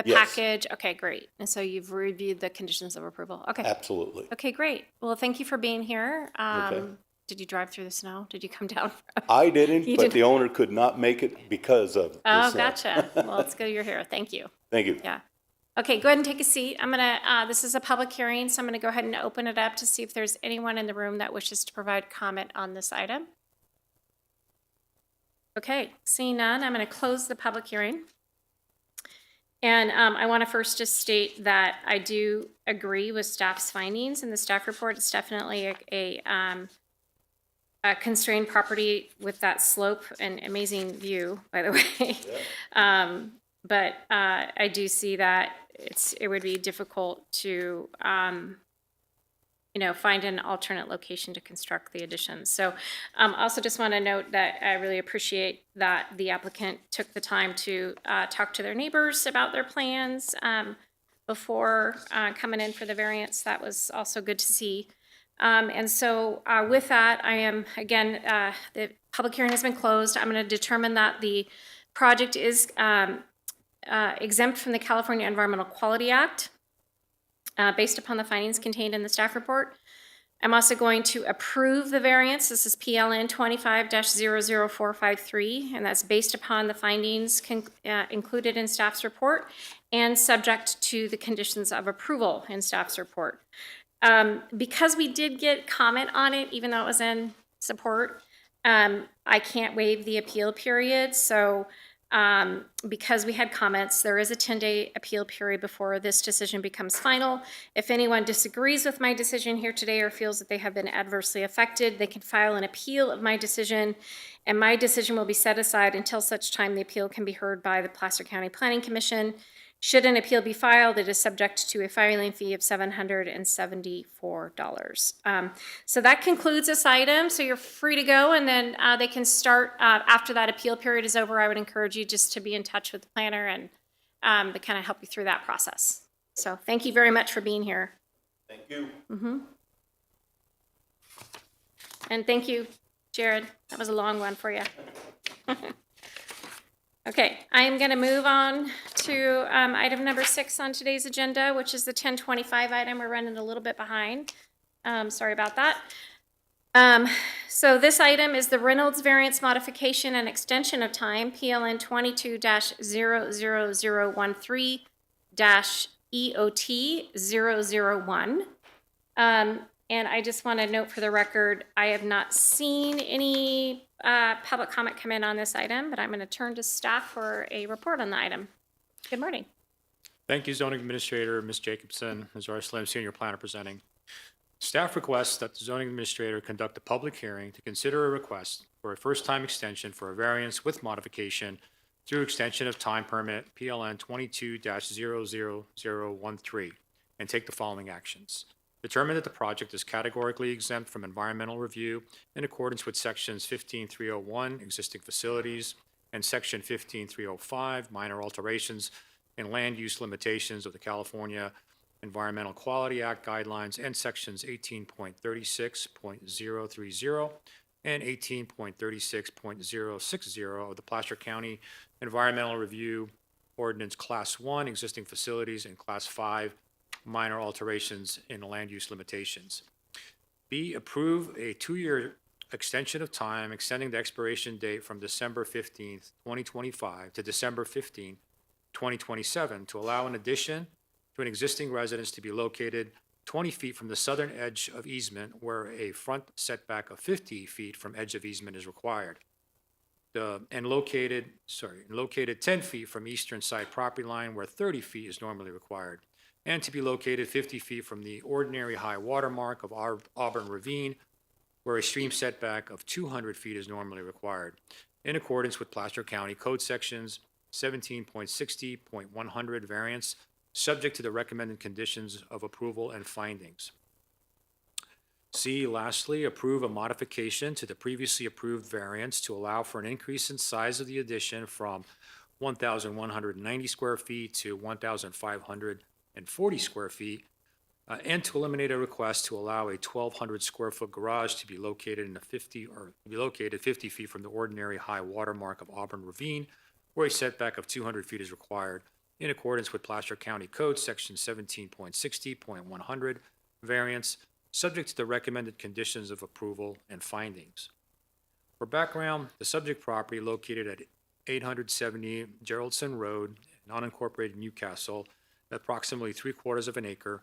Yes. package? Okay, great. And so you've reviewed the conditions of approval. Okay. Absolutely. Okay, great. Well, thank you for being here. Okay. Did you drive through the snow? Did you come down? I didn't, You but didn't. the owner could not make it because of the Oh, snow. gotcha. Well, it's good you're here. Thank you. Thank you. Yeah. Okay, go ahead and take a seat. I'm gonna, this is a public hearing, so I'm gonna go ahead and open it up to see if there's anyone in the room that wishes to provide comment on this item. Okay, seeing none, I'm gonna close the public hearing. And I want to first just state that I do agree with staff's findings in the staff report. It's definitely a constrained property with that slope and amazing view, by the way. But I do see that it would be difficult to find an alternate location to construct the addition. So also just want to note that I really appreciate that the applicant took the time to talk to their neighbors about their plans before coming in for the variance. That was also good to see. And so with that, I am, again, the public hearing has been closed. I'm going to determine that the project is exempt from the California Environmental Quality Act based upon the findings contained in the staff report. I'm also going to approve the variance. This is PLN 25-00453, and that's based upon the findings included in staff's report and subject to the conditions of approval in staff's report. Because we did get comment on it, even though it was in support, I can't waive the appeal period. So because we had comments, there is a 10-day appeal period before this decision becomes final. If anyone disagrees with my decision here today or feels that they have been adversely affected, they can file an appeal of my decision, and my decision will be set aside until such time the appeal can be heard by the Placer County Planning Commission. Should an appeal be filed, it is subject to a filing fee of $774. So that concludes this item. So you're free to go, and then they can start after that appeal period is over. I would encourage you just to be in touch with the planner and to kind of help you through that process. So thank you very much for being here. Thank you. And thank you, Jared. That was a long one for you. Okay, I am going to move on to item number 6 on today's agenda, which is the 1025 item. We're running a little bit behind. Sorry about that. So this item is the Reynolds variance modification and extension of time, PLN 22-00013-EOT 001. And I just want to note for the record, I have not seen any public comment come in on this item, but I'm going to turn to staff for a report on the item. Good morning. Thank you, Zoning Administrator, Ms. Jacobson, Azar Slim, Senior Planner presenting. Staff requests that the Zoning Administrator conduct a public hearing to consider a request for a first-time extension for a variance with modification through extension of time permit PLN 22-00013 and take the following actions. Determine that the project is categorically exempt from environmental review in accordance with sections 15301, existing facilities, and section 15305, minor alterations and land use limitations of the California Environmental Quality Act guidelines, and sections 18.36.030 and 18.36.060 of the Placer County Environmental Review Ordinance Class 1, existing facilities, and Class 5, minor alterations in land use limitations. B, approve a 2-year extension of time, extending the expiration date from December 15th, 2025 to December 15th, 2027 to allow an addition to an existing residence to be located 20 feet from the southern edge of easement where a front setback of 50 feet from edge of easement is required. And located 10 feet from eastern side property line where 30 feet is normally required, and to be located 50 feet from the ordinary high water mark of Auburn Ravine, where a stream setback of 200 feet is normally required, in accordance with Placer County Code Sections 17.60.100 variance, subject to the recommended conditions of approval and findings. C, lastly, approve a modification to the previously approved variance to allow for an increase in size of the addition from 1,190 square feet to 1,540 square feet, and to eliminate a request to allow a 1,200 square foot garage to be located 50 feet from the ordinary high water mark of Auburn Ravine, where a setback of 200 feet is required, in accordance with Placer County Code Section 17.60.100 variance, subject to the recommended conditions of approval and findings. For background, the subject property located at 870 Geraldson Road, non-incorporated Newcastle, approximately 3/4 of an acre,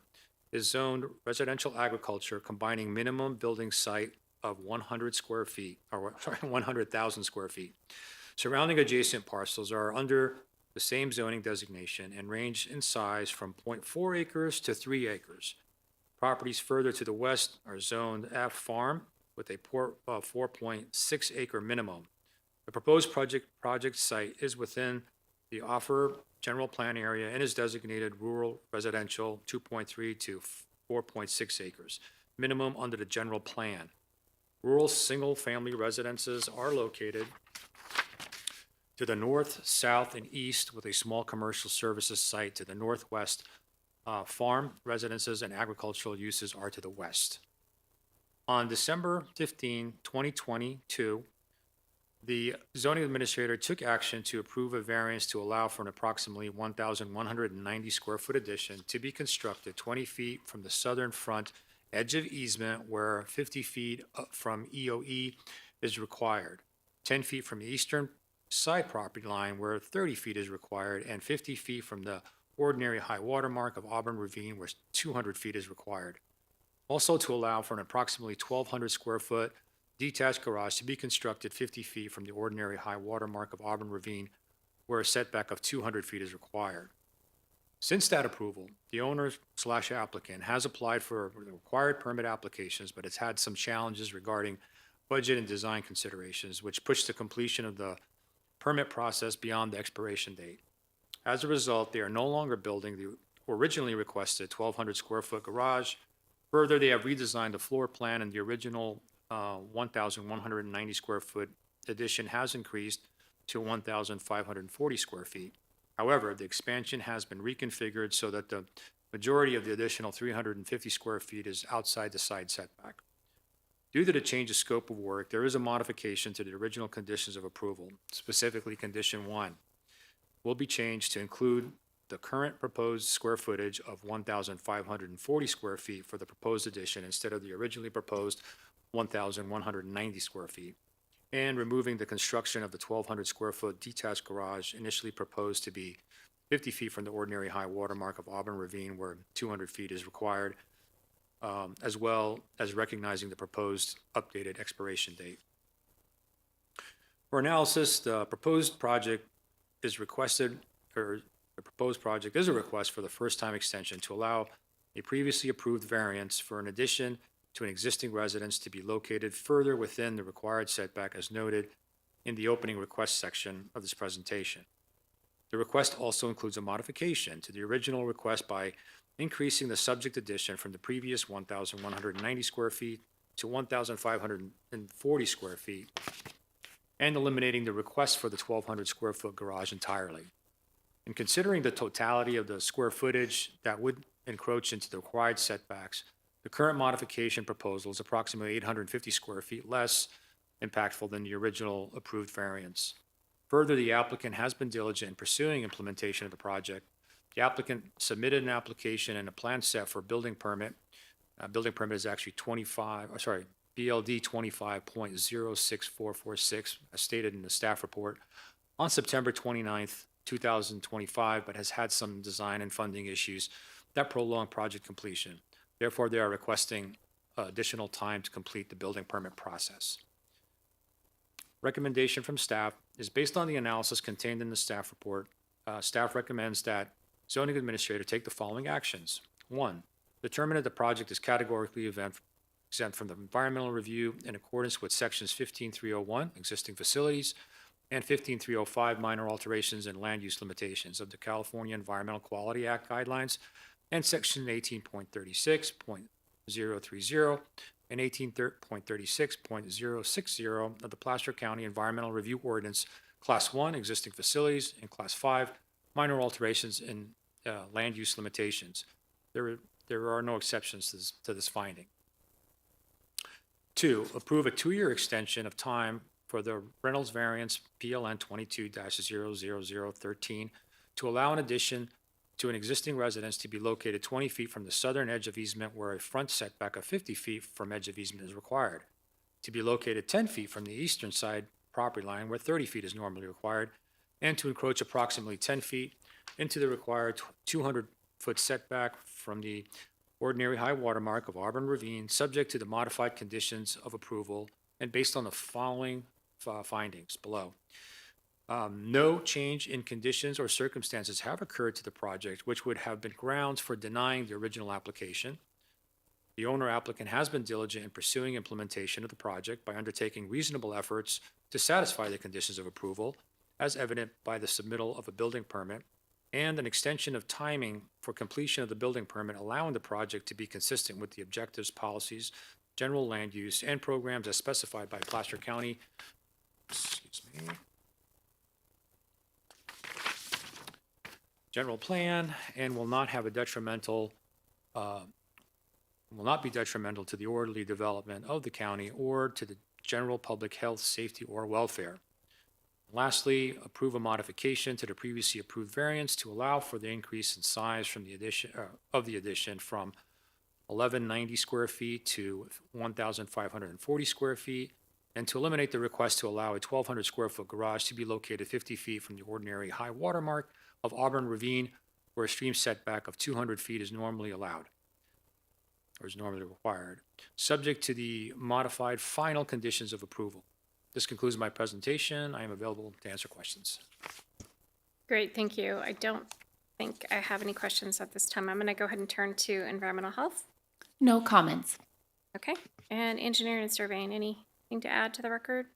is zoned residential agriculture combining minimum building site of 100,000 square feet. Surrounding adjacent parcels are under the same zoning designation and range in size from 0.4 acres to 3 acres. Properties further to the west are zoned F Farm with a 4.6 acre minimum. The proposed project site is within the offer general plan area and is designated rural residential 2.3 to 4.6 acres, minimum under the general plan. Rural single-family residences are located to the north, south, and east, with a small commercial services site to the northwest. Farm residences and agricultural uses are to the west. On December 15, 2022, the zoning administrator took action to approve a variance to allow for an approximately 1,190 square foot addition to be constructed 20 feet from the southern front edge of easement where 50 feet from EOE is required, 10 feet from the eastern side property line where 30 feet is required, and 50 feet from the ordinary high water mark of Auburn Ravine where 200 feet is required. Also to allow for an approximately 1,200 square foot detached garage to be constructed 50 feet from the ordinary high water mark of Auburn Ravine where a setback of 200 feet is required. Since that approval, the owner/applicant has applied for the required permit applications, but it's had some challenges regarding budget and design considerations, which pushed the completion of the permit process beyond the expiration date. As a result, they are no longer building the originally requested 1,200 square foot garage. Further, they have redesigned the floor plan, and the original 1,190 square foot addition has increased to 1,540 square feet. However, the expansion has been reconfigured so that the majority of the additional 350 square feet is outside the side setback. Due to the change of scope of work, there is a modification to the original conditions of approval. Specifically, condition 1 will be changed to include the current proposed square footage of 1,540 square feet for the proposed addition instead of the originally proposed 1,190 square feet, and removing the construction of the 1,200 square foot detached garage initially proposed to be 50 feet from the ordinary high water mark of Auburn Ravine where 200 feet is required, as well as recognizing the proposed updated expiration date. For analysis, the proposed project is requested, or the proposed project is a request for the first-time extension to allow a previously approved variance for an addition to an existing residence to be located further within the required setback as noted in the opening request section of this presentation. The request also includes a modification to the original request by increasing the subject addition from the previous 1,190 square feet to 1,540 square feet, and eliminating the request for the 1,200 square foot garage entirely. In considering the totality of the square footage that would encroach into the required setbacks, the current modification proposal is approximately 850 square feet less impactful than the original approved variance. Further, the applicant has been diligent in pursuing implementation of the project. The applicant submitted an application and a plan set for building permit. Building permit is actually BLD 25.06446, as stated in the staff report, on September 29th, 2025, but has had some design and funding issues that prolong project completion. Therefore, they are requesting additional time to complete the building permit process. Recommendation from staff is based on the analysis contained in the staff report. Staff recommends that zoning administrator take the following actions. 1, determine that the project is categorically exempt from the environmental review in accordance with sections 15.301, existing facilities, and 15.305, minor alterations and land use limitations of the California Environmental Quality Act guidelines, and section 18.36.030 and 18.36.060 of the Placer County Environmental Review Ordinance, Class 1, existing facilities, and Class 5, minor alterations and land use limitations. There are no exceptions to this finding. 2, approve a 2-year extension of time for the Reynolds variance PLN 22-00013 to allow an addition to an existing residence to be located 20 feet from the southern edge of easement where a front setback of 50 feet from edge of easement is required, to be located 10 feet from the eastern side property line where 30 feet is normally required, and to encroach approximately 10 feet into the required 200-foot setback from the ordinary high water mark of Auburn Ravine, subject to the modified conditions of approval and based on the following findings below. No change in conditions or circumstances have occurred to the project which would have been grounds for denying the original application. The owner applicant has been diligent in pursuing implementation of the project by undertaking reasonable efforts to satisfy the conditions of approval, as evident by the submittal of a building permit and an extension of timing for completion of the building permit, allowing the project to be consistent with the objectives, policies, general land use, and programs as specified by Placer County. General plan, and will not have a detrimental, will not be detrimental to the orderly development of the county or to the general public health, safety, or welfare. Lastly, approve a modification to the previously approved variance to allow for the increase in size from the addition from 1190 square feet to 1,540 square feet, and to eliminate the request to allow a 1,200 square foot garage to be located 50 feet from the ordinary high water mark of Auburn Ravine, where a stream setback of 200 feet is normally allowed, or is normally required, subject to the modified final conditions of approval. This concludes my presentation. I am available to answer questions. Great, thank you. I don't think I have any questions at this time. I'm going to go ahead and turn to environmental health. No comments. Okay, and engineering and surveying, anything to add to the record?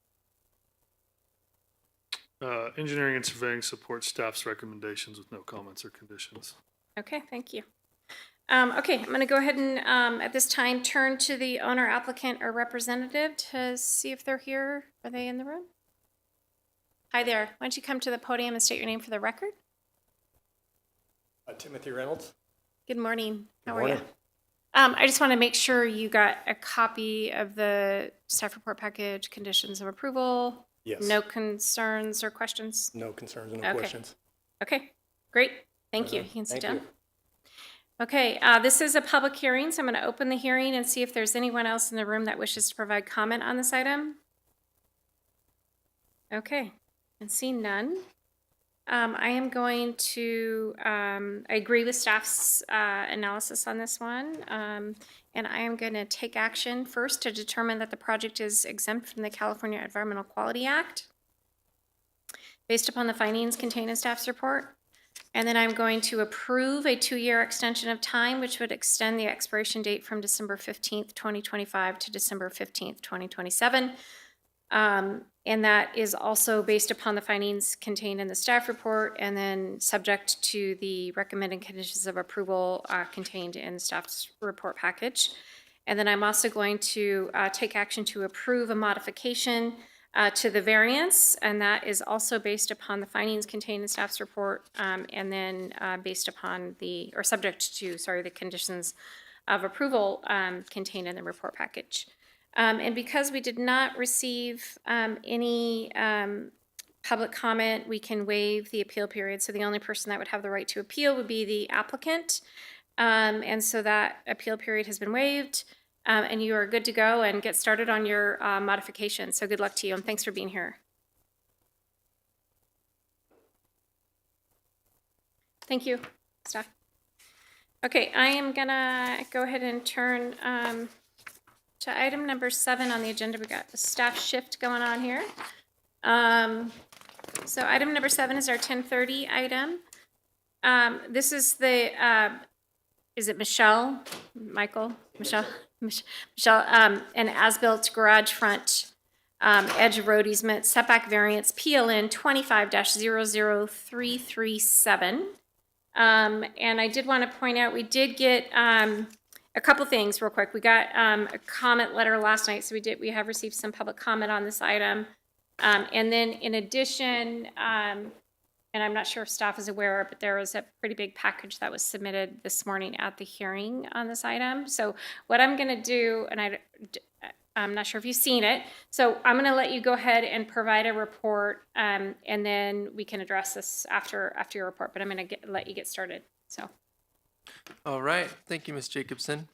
Engineering and surveying supports staff's recommendations with no comments or conditions. Okay, thank you. Okay, I'm going to go ahead and at this time turn to the owner, applicant, or representative to see if they're here. Are they in the room? Hi there. Why don't you come to the podium and state your name for the record? Timothy Reynolds. Good morning. How Good are you? morning. I just want to make sure you got a copy of the staff report package, conditions of approval. Yes. No concerns or questions? No concerns and no Okay. questions. Okay, great. Thank you. You can sit Thank down. you. Okay, this is a public hearing, so I'm going to open the hearing and see if there's anyone else in the room that wishes to provide comment on this item. Okay, and seeing none. I am going to, I agree with staff's analysis on this one. And I am going to take action first to determine that the project is exempt from the California Environmental Quality Act based upon the findings contained in staff's report. And then I'm going to approve a 2-year extension of time, which would extend the expiration date from December 15th, 2025 to December 15th, 2027. And that is also based upon the findings contained in the staff report and then subject to the recommended conditions of approval contained in the staff's report package. And then I'm also going to take action to approve a modification to the variance, and that is also based upon the findings contained in staff's report and then based upon the, or subject to, sorry, the conditions of approval contained in the report package. And because we did not receive any public comment, we can waive the appeal period. So the only person that would have the right to appeal would be the applicant. And so that appeal period has been waived, and you are good to go and get started on your modification. So good luck to you, and thanks for being here. Thank you, staff. Okay, I am gonna go ahead and turn to item number 7 on the agenda. We got a staff shift going on here. So item number 7 is our 10:30 item. This is the, is it Michelle? Michael? Michelle? Michelle, an as-built garage front edge of road easement setback variance PLN 25-00337. And I did want to point out, we did get a couple things real quick. We got a comment letter last night, so we have received some public comment on this item. And then in addition, and I'm not sure if staff is aware, but there was a pretty big package that was submitted this morning at the hearing on this item. So what I'm going to do, and I'm not sure if you've seen it, so I'm going to let you go ahead and provide a report, and then we can address this after your report. But I'm going to let you get started. So. All right. Thank you, Ms. Jacobson.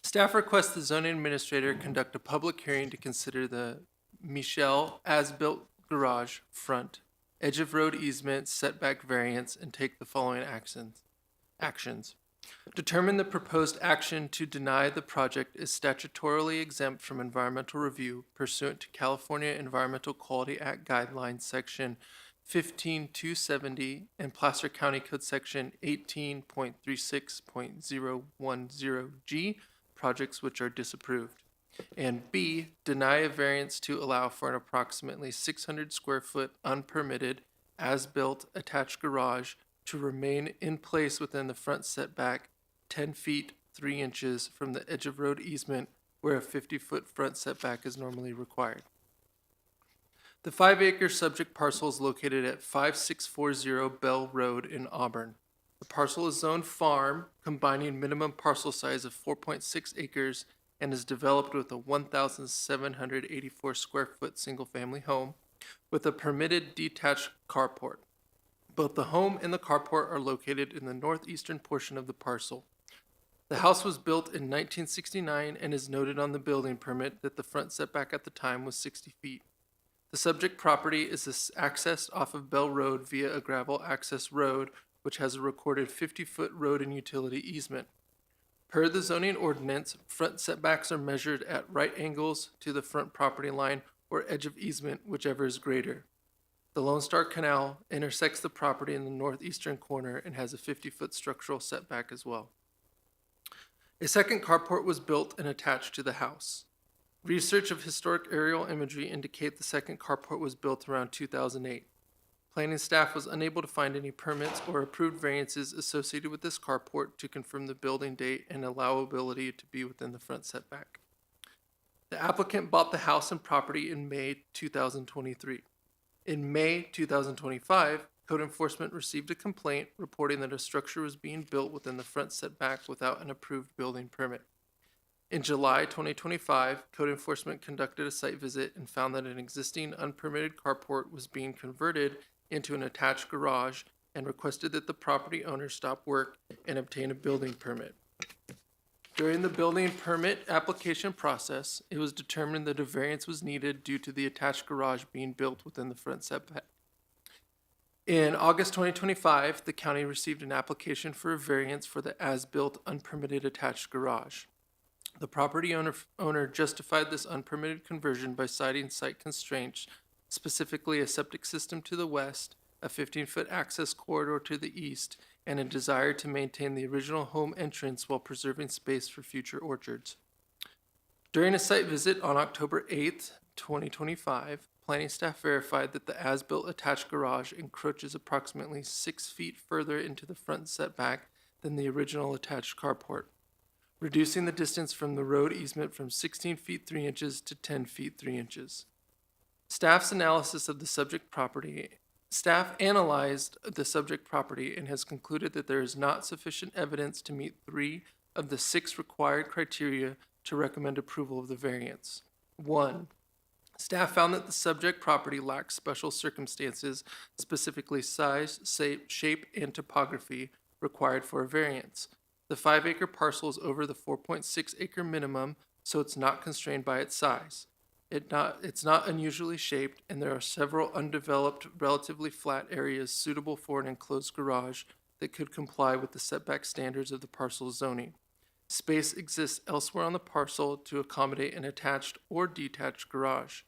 Staff requests the zoning administrator conduct a public hearing to consider the Michelle as-built garage front edge of road easement setback variance and take the following actions. Determine the proposed action to deny the project is statutorily exempt from environmental review pursuant to California Environmental Quality Act Guidelines, Section 15270 and Placer County Code Section 18.36.010G, projects which are disapproved. And B, deny a variance to allow for an approximately 600 square foot unpermitted as-built attached garage to remain in place within the front setback 10 feet 3 inches from the edge of road easement where a 50-foot front setback is normally required. The 5-acre subject parcel is located at 5640 Bell Road in Auburn. The parcel is zoned farm, combining minimum parcel size of 4.6 acres and is developed with a 1,784 square foot single-family home with a permitted detached carport. Both the home and the carport are located in the northeastern portion of the parcel. The house was built in 1969 and is noted on the building permit that the front setback at the time was 60 feet. The subject property is accessed off of Bell Road via a gravel access road, which has a recorded 50-foot road and utility easement. Per the zoning ordinance, front setbacks are measured at right angles to the front property line or edge of easement, whichever is greater. The Lone Star Canal intersects the property in the northeastern corner and has a 50-foot structural setback as well. A second carport was built and attached to the house. Research of historic aerial imagery indicate the second carport was built around 2008. Planning staff was unable to find any permits or approved variances associated with this carport to confirm the building date and allowability to be within the front setback. The applicant bought the house and property in May 2023. In May 2025, code enforcement received a complaint reporting that a structure was being built within the front setback without an approved building permit. In July 2025, code enforcement conducted a site visit and found that an existing unpermitted carport was being converted into an attached garage and requested that the property owner stop work and obtain a building permit. During the building permit application process, it was determined that a variance was needed due to the attached garage being built within the front setback. In August 2025, the county received an application for a variance for the as-built unpermitted attached garage. The property owner justified this unpermitted conversion by citing site constraints, specifically a septic system to the west, a 15-foot access corridor to the east, and a desire to maintain the original home entrance while preserving space for future orchards. During a site visit on October 8th, 2025, planning staff verified that the as-built attached garage encroaches approximately 6 feet further into the front setback than the original attached carport, reducing the distance from the road easement from 16 feet 3 inches to 10 feet 3 inches. Staff analyzed the subject property and has concluded that there is not sufficient evidence to meet 3 of the 6 required criteria to recommend approval of the variance. 1. Staff found that the subject property lacks special circumstances, specifically size, shape, and topography required for a variance. The 5-acre parcel is over the 4.6-acre minimum, so it's not constrained by its size. It's not unusually shaped, and there are several undeveloped, relatively flat areas suitable for an enclosed garage that could comply with the setback standards of the parcel's zoning. Space exists elsewhere on the parcel to accommodate an attached or detached garage.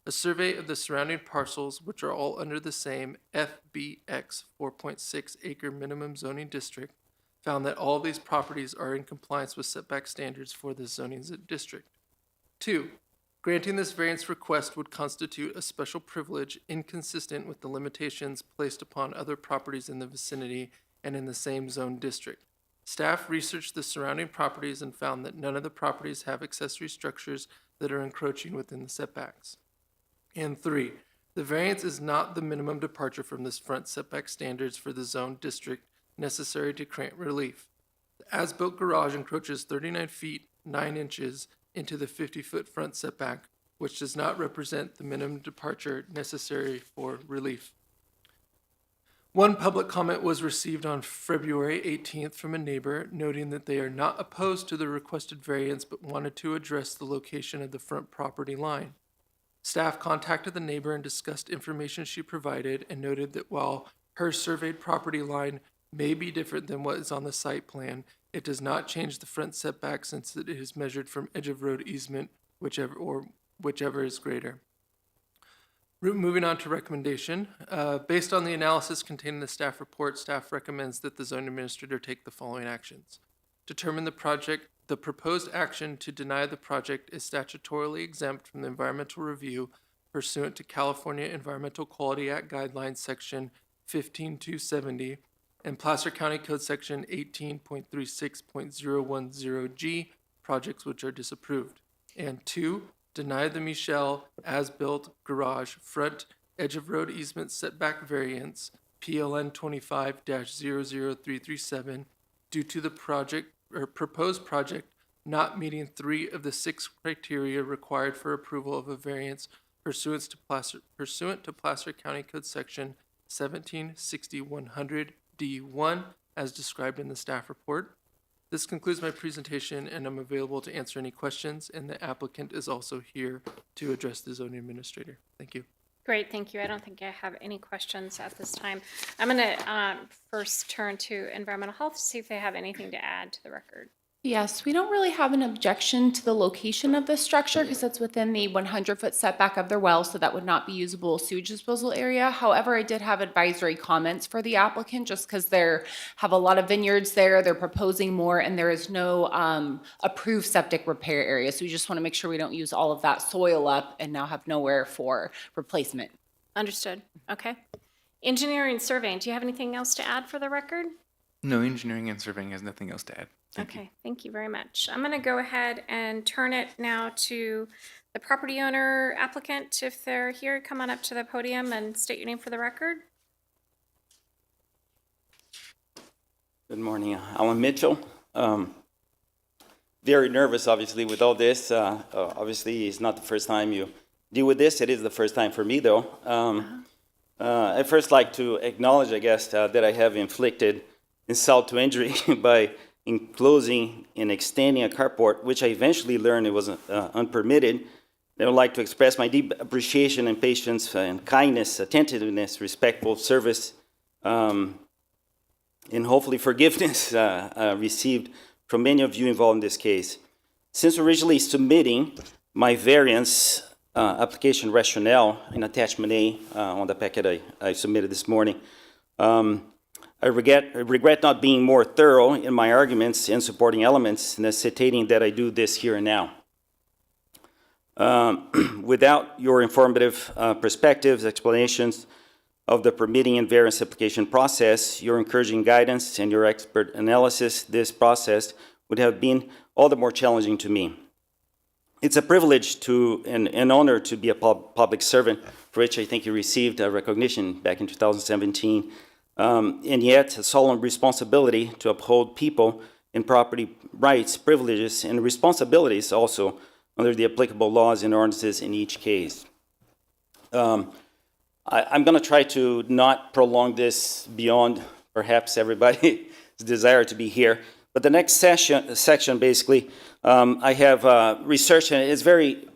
A survey of the surrounding parcels, which are all under the same FBX 4.6-acre minimum zoning district, found that all these properties are in compliance with setback standards for the zoning district. 2. Granting this variance request would constitute a special privilege inconsistent with the limitations placed upon other properties in the vicinity and in the same zone district. Staff researched the surrounding properties and found that none of the properties have accessory structures that are encroaching within the setbacks. And 3. The variance is not the minimum departure from the front setback standards for the zone district necessary to grant relief. The as-built garage encroaches 39 feet 9 inches into the 50-foot front setback, which does not represent the minimum departure necessary for relief. One public comment was received on February 18th from a neighbor noting that they are not opposed to the requested variance but wanted to address the location of the front property line. Staff contacted the neighbor and discussed information she provided and noted that while her surveyed property line may be different than what is on the site plan, it does not change the front setback since it is measured from edge of road easement, whichever is greater. Moving on to recommendation. Based on the analysis contained in the staff report, staff recommends that the zoning administrator take the following actions. Determine the proposed action to deny the project is statutorily exempt from the environmental review pursuant to California Environmental Quality Act Guidelines Section 15270 and Placer County Code Section 18.36.010G, projects which are disapproved. And 2, deny the Michelle as-built garage front edge of road easement setback variance PLN 25-00337 due to the proposed project not meeting 3 of the 6 criteria required for approval of a variance pursuant to Placer County Code Section 176100D1 as described in the staff report. This concludes my presentation, and I'm available to answer any questions, and the applicant is also here to address the zoning administrator. Thank you. Great, thank you. I don't think I have any questions at this time. I'm going to first turn to environmental health to see if they have anything to add to the record. Yes, we don't really have an objection to the location of this structure because it's within the 100-foot setback of their well, so that would not be usable sewage disposal area. However, I did have advisory comments for the applicant just because they have a lot of vineyards there, they're proposing more, and there is no approved septic repair area. So we just want to make sure we don't use all of that soil up and now have nowhere for replacement. Understood. Okay. Engineering surveying, do you have anything else to add for the record? No, engineering and surveying has nothing else to add. Thank you. Okay, thank you very much. I'm going to go ahead and turn it now to the property owner applicant. If they're here, come on up to the podium and state your name for the record. Good morning, Alan Mitchell. Very nervous, obviously, with all this. Obviously, it's not the first time you deal with this. It is the first time for me, though. I'd first like to acknowledge, I guess, that I have inflicted insult to injury by enclosing and extending a carport, which I eventually learned it was unpermitted. I would like to express my deep appreciation and patience and kindness, attentiveness, respectful service, and hopefully forgiveness received from many of you involved in this case. Since originally submitting my variance application rationale in attachment A on the packet I submitted this morning, I regret not being more thorough in my arguments and supporting elements, necessitating that I do this here and now. Without your informative perspectives, explanations of the permitting and variance application process, your encouraging guidance, and your expert analysis, this process would have been all the more challenging to me. It's a privilege and an honor to be a public servant, for which I think you received a recognition back in 2017. And yet a solemn responsibility to uphold people and property rights, privileges, and responsibilities also under the applicable laws and ordinances in each case. I'm going to try to not prolong this beyond perhaps everybody's desire to be here. But the next section basically, I have researched, and it's very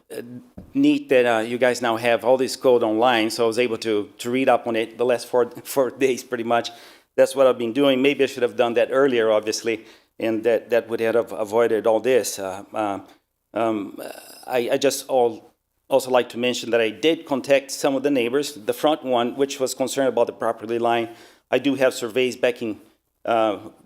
neat that you guys now have all this code online, so I was able to read up on it the last four days pretty much. That's what I've been doing. Maybe I should have done that earlier, obviously, and that would have avoided all this. I just also like to mention that I did contact some of the neighbors. The front one, which was concerned about the property line, I do have surveys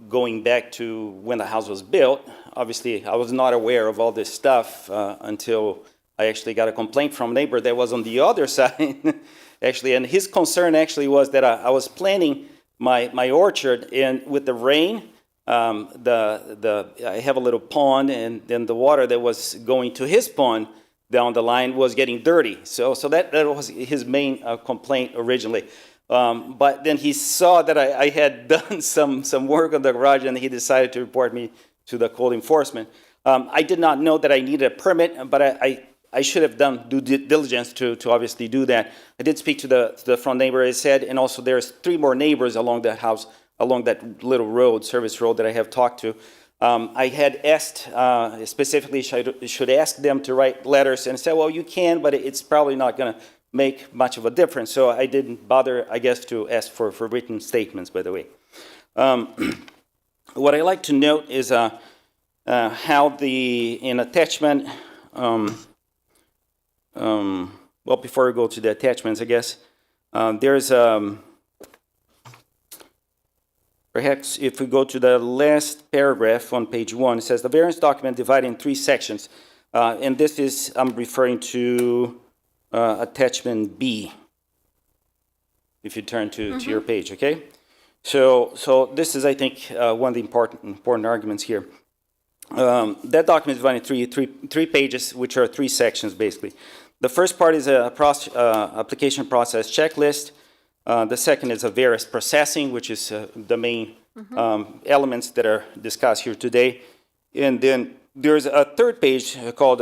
going back to when the house was built. Obviously, I was not aware of all this stuff until I actually got a complaint from a neighbor that was on the other side, actually, and his concern actually was that I was planting my orchard, and with the rain, I have a little pond, and then the water that was going to his pond down the line was getting dirty. So that was his main complaint originally. But then he saw that I had done some work on the garage, and he decided to report me to the code enforcement. I did not know that I needed a permit, but I should have done due diligence to obviously do that. I did speak to the front neighbor, I said, and also there's 3 more neighbors along the house, along that little road, service road that I have talked to. I had asked specifically, should ask them to write letters, and said, well, you can, but it's probably not going to make much of a difference. So I didn't bother, I guess, to ask for written statements, by the way. What I like to note is how in attachment, well, before we go to the attachments, I guess, there's, perhaps if we go to the last paragraph on page 1, it says, the variance document divided in 3 sections. And this is, I'm referring to attachment B, if you turn to your page, okay? So this is, I think, one of the important arguments here. That document is divided in three pages, which are 3 sections, basically. The first part is a application process checklist. The second is a various processing, which is the main elements that are discussed here today. And then there's a third page called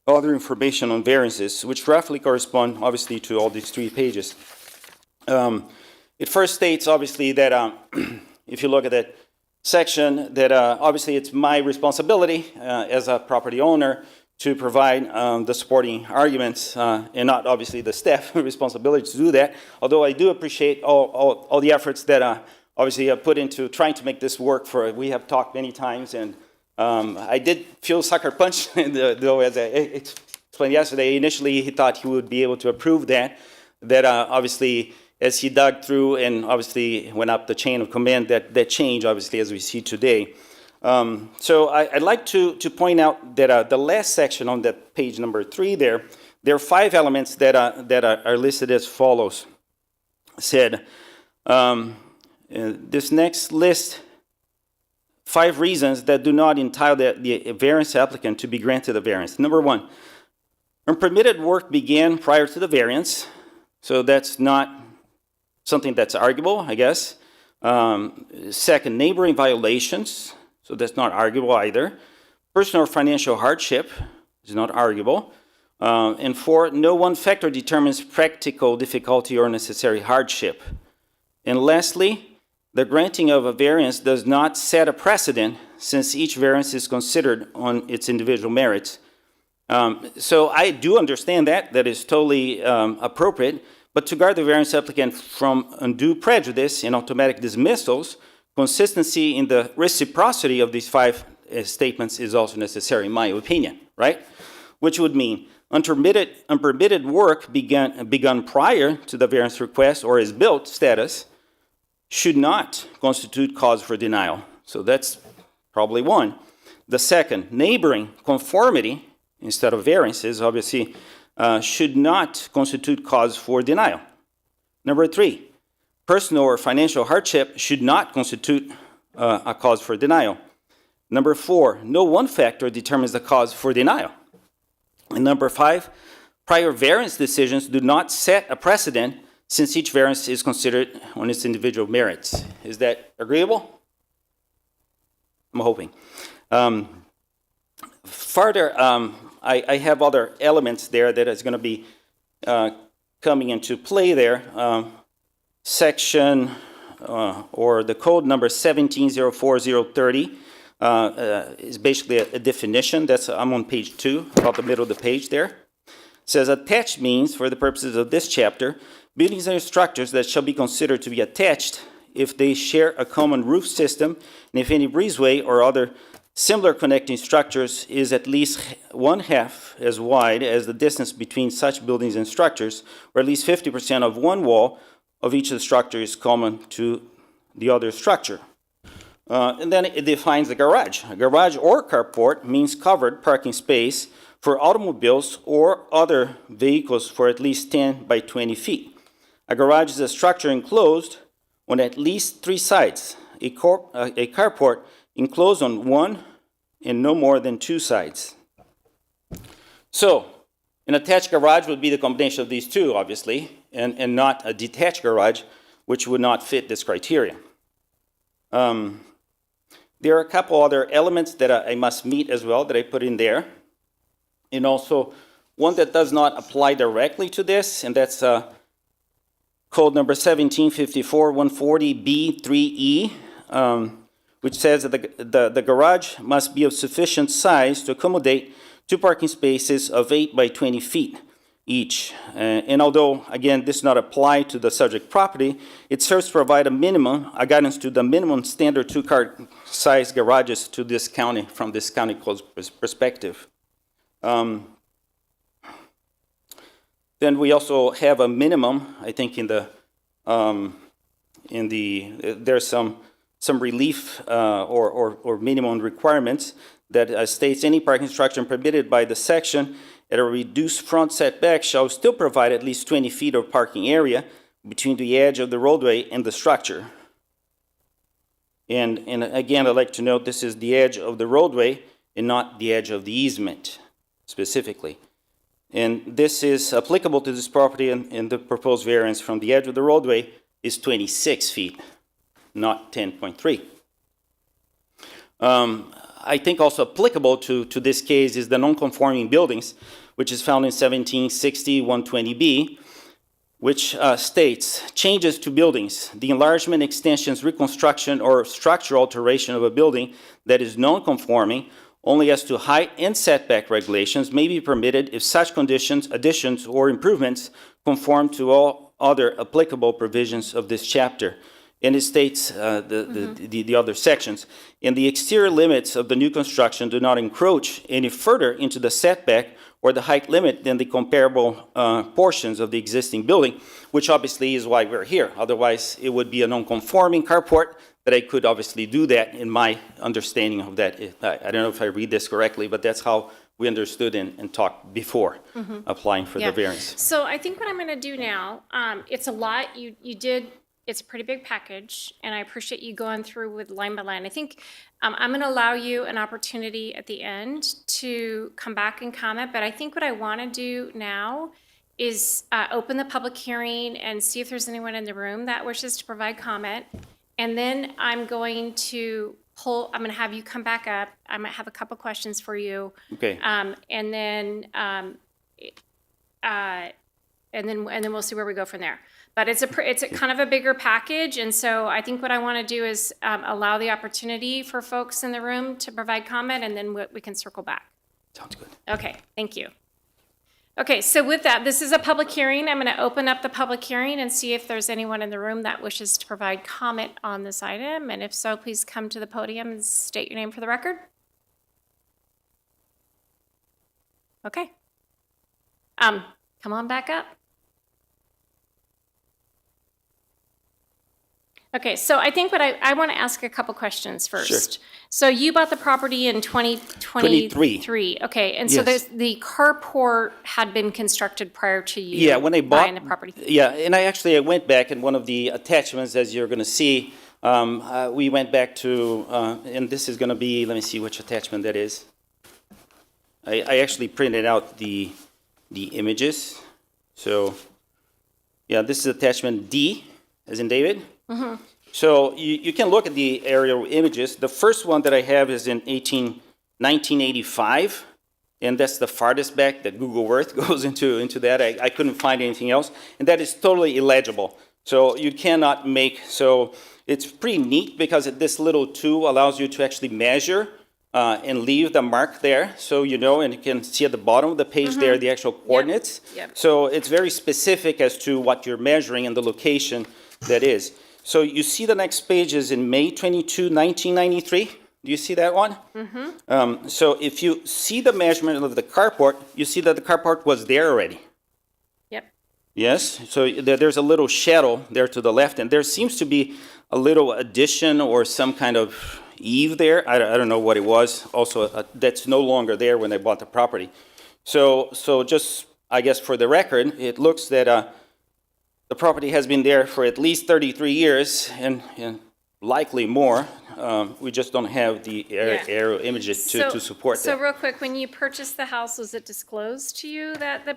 other information on variances, which roughly correspond, obviously, to all these 3 pages. It first states, obviously, that if you look at that section that obviously it's my responsibility as a property owner to provide the supporting arguments and not obviously the staff responsibility to do that. Although I do appreciate all the efforts that obviously put into trying to make this work. We have talked many times, and I did feel sucker punched, though, as I explained yesterday. Initially, he thought he would be able to approve that obviously, as he dug through and obviously went up the chain of command, that changed, obviously, as we see today. So I'd like to point out that the last section on that page number 3 there are 5 elements that are listed as follows. Said, this next list 5 reasons that do not entitle the variance applicant to be granted a variance. Number 1, unpermitted work began prior to the variance, so that's not something that's arguable, I guess. Second, neighboring violations, so that's not arguable either. Personal or financial hardship is not arguable. And 4, no one factor determines practical difficulty or necessary hardship. And lastly, the granting of a variance does not set a precedent since each variance is considered on its individual merits. So I do understand that is totally appropriate, but to guard the variance applicant from undue prejudice and automatic dismissals, consistency in the reciprocity of these 5 statements is also necessary, in my opinion, right? Which would mean unpermitted work begun prior to the variance request or is built status should not constitute cause for denial. So that's probably 1. The second, neighboring conformity instead of variances, obviously, should not constitute cause for denial. Number 3, personal or financial hardship should not constitute a cause for denial. Number 4, no one factor determines the cause for denial. And number 5, prior variance decisions do not set a precedent since each variance is considered on its individual merits. Is that agreeable? I'm hoping. Further, I have other elements there that is going to be coming into play there. Section or the code number 1704030 is basically a definition. I'm on page 2, about the middle of the page there. It says attached means, for the purposes of this chapter, buildings and structures that shall be considered to be attached if they share a common roof system and if any breezeway or other similar connecting structures is at least 1/2 as wide as the distance between such buildings and structures, or at least 50% of one wall of each of the structure is common to the other structure. And then it defines the garage. A garage or carport means covered parking space for automobiles or other vehicles for at least 10 by 20 feet. A garage is a structure enclosed on at least 3 sides. A carport enclosed on 1 and no more than 2 sides. So, an attached garage would be the combination of these 2, obviously, and not a detached garage, which would not fit this criteria. There are a couple other elements that I must meet as well that I put in there. And also, one that does not apply directly to this, and that's code number 1754140B3E, which says that the garage must be of sufficient size to accommodate 2 parking spaces of 8 by 20 feet each. And although, again, this does not apply to the subject property, it serves to provide a guidance to the minimum standard 2-car size garages to this county, from this county code's perspective. Then we also have a minimum, I think there's some relief or minimum requirements that states any parking structure permitted by the section at a reduced front setback shall still provide at least 20 feet of parking area between the edge of the roadway and the structure. And again, I'd like to note this is the edge of the roadway and not the edge of the easement specifically. And this is applicable to this property, and the proposed variance from the edge of the roadway is 26 feet, not 10.3. I think also applicable to this case is the non-conforming buildings, which is found in 1760-120B. which states, changes to buildings, the enlargement, extensions, reconstruction, or structural alteration of a building that is non-conforming only as to height and setback regulations may be permitted if such conditions, additions, or improvements conform to all other applicable provisions of this chapter. And it states the other sections. And the exterior limits of the new construction do not encroach any further into the setback or the height limit than the comparable portions of the existing building, which obviously is why we're here. Otherwise, it would be a non-conforming carport, but I could obviously do that in my understanding of that. I don't know if I read this correctly, but that's how we understood and talked before applying for the variance. So I think what I'm going to do now, it's a lot. You did. It's a pretty big package, and I appreciate you going through with line by line. I think I'm going to allow you an opportunity at the end to come back and comment, but I think what I want to do now is open the public hearing and see if there's anyone in the room that wishes to provide comment. And then I'm going to have you come back up. I might have a couple questions for you. Okay. And then we'll see where we go from there. But it's a kind of a bigger package, and so I think what I want to do is allow the opportunity for folks in the room to provide comment, and then we can circle back. Sounds good. Okay, thank you. Okay, so with that, this is a public hearing. I'm going to open up the public hearing and see if there's anyone in the room that wishes to provide comment on this item, and if so, please come to the podium and state your name for the record. Okay. Come on back up. Okay, so I think what I want to ask a couple questions first. Sure. So you bought the property in 2023. Okay, and so Yes. the carport had been constructed prior to you Yeah, when I bought buying the property. Yeah, and I went back in one of the attachments, as you're going to see. We went back to, and this is going to be. Let me see which attachment that is. I actually printed out the images. So, yeah, this is attachment D, as in David. So you can look at the aerial images. The first one that I have is in 1985, and that's the farthest back that Google Earth goes into that. I couldn't find anything else, and that is totally illegible. So you cannot make, so it's pretty neat because this little tool allows you to actually measure and leave the mark there, so you know, and you can see at the bottom of the page there the actual coordinates. Yep. So it's very specific as to what you're measuring and the location that is. So you see the next page is in May 22, 1993. Do you see that one? So if you see the measurement of the carport, you see that the carport was there already. Yep. Yes, so there's a little shadow there to the left, and there seems to be a little addition or some kind of eave there. I don't know what it was. Also, that's no longer there when I bought the property. So just, I guess for the record, it looks that the property has been there for at least 33 years and likely more. We just don't have the aerial images to support that. So real quick, when you purchased the house, was it disclosed to you that the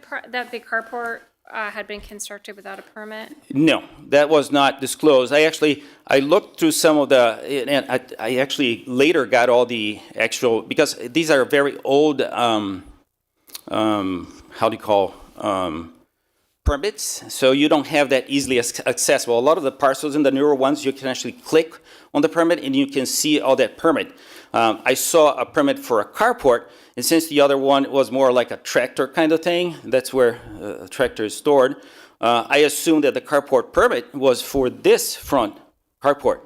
carport had been constructed without a permit? No, that was not disclosed. I looked through some of the, and I actually later got all the actual, because these are very old, permits, so you don't have that easily accessible. A lot of the parcels in the newer ones, you can actually click on the permit and you can see all that permit. I saw a permit for a carport, and since the other one was more like a tractor kind of thing, that's where a tractor is stored, I assumed that the carport permit was for this front carport.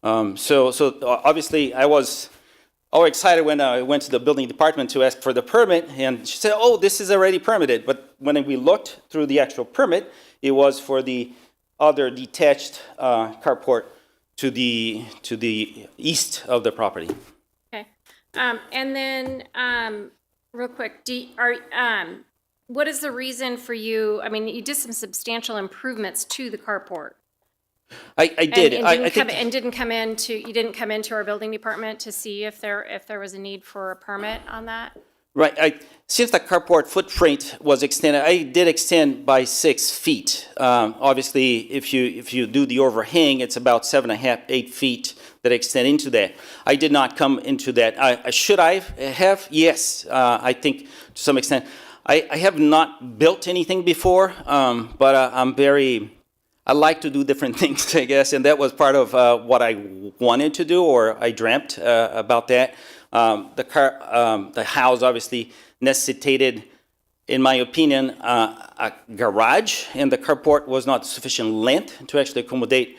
So obviously I was all excited when I went to the building department to ask for the permit, and she said, oh, this is already permitted. But when we looked through the actual permit, it was for the other detached carport to the east of the property. Okay. And then, real quick, what is the reason for you, I mean, you did some substantial improvements to the carport. I did. You didn't come into our building department to see if there was a need for a permit on that? Right. Since the carport footprint was extended, I did extend by 6 feet. Obviously, if you do the overhang, it's about 7.5, 8 feet that extend into that. I did not come into that. Should I have? Yes, I think to some extent. I have not built anything before, but I like to do different things, I guess, and that was part of what I wanted to do, or I dreamt about that. The house obviously necessitated, in my opinion, a garage, and the carport was not sufficient length to actually accommodate,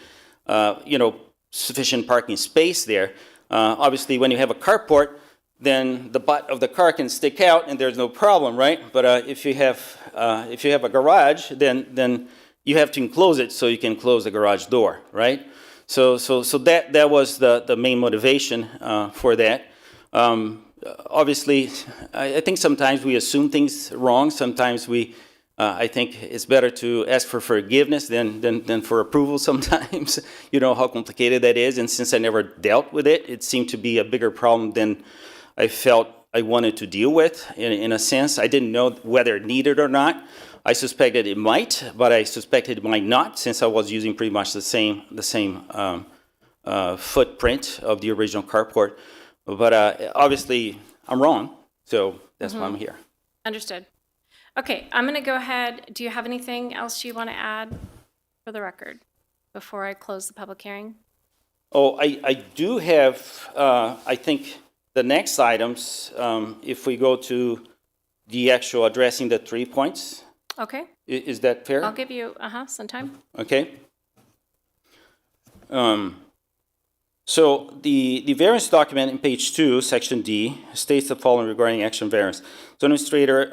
sufficient parking space there. Obviously, when you have a carport, then the butt of the car can stick out, and there's no problem, right? But if you have a garage, then you have to enclose it so you can close the garage door, right? So that was the main motivation for that. Obviously, I think sometimes we assume things wrong. Sometimes I think it's better to ask for forgiveness than for approval sometimes. You know how complicated that is. And since I never dealt with it, it seemed to be a bigger problem than I felt I wanted to deal with, in a sense. I didn't know whether it needed or not. I suspected it might, but I suspected it might not, since I was using pretty much the same footprint of the original carport. But obviously, I'm wrong, so that's why I'm here. Understood. Okay, I'm going to go ahead. Do you have anything else you want to add for the record before I close the public hearing? Oh, I do have, I think, the next items, if we go to the actual addressing the 3 points. Okay, Is that fair? I'll give you, some time. Okay. So the variance document in page 2, section D, states the following regarding action variance. So Administrator,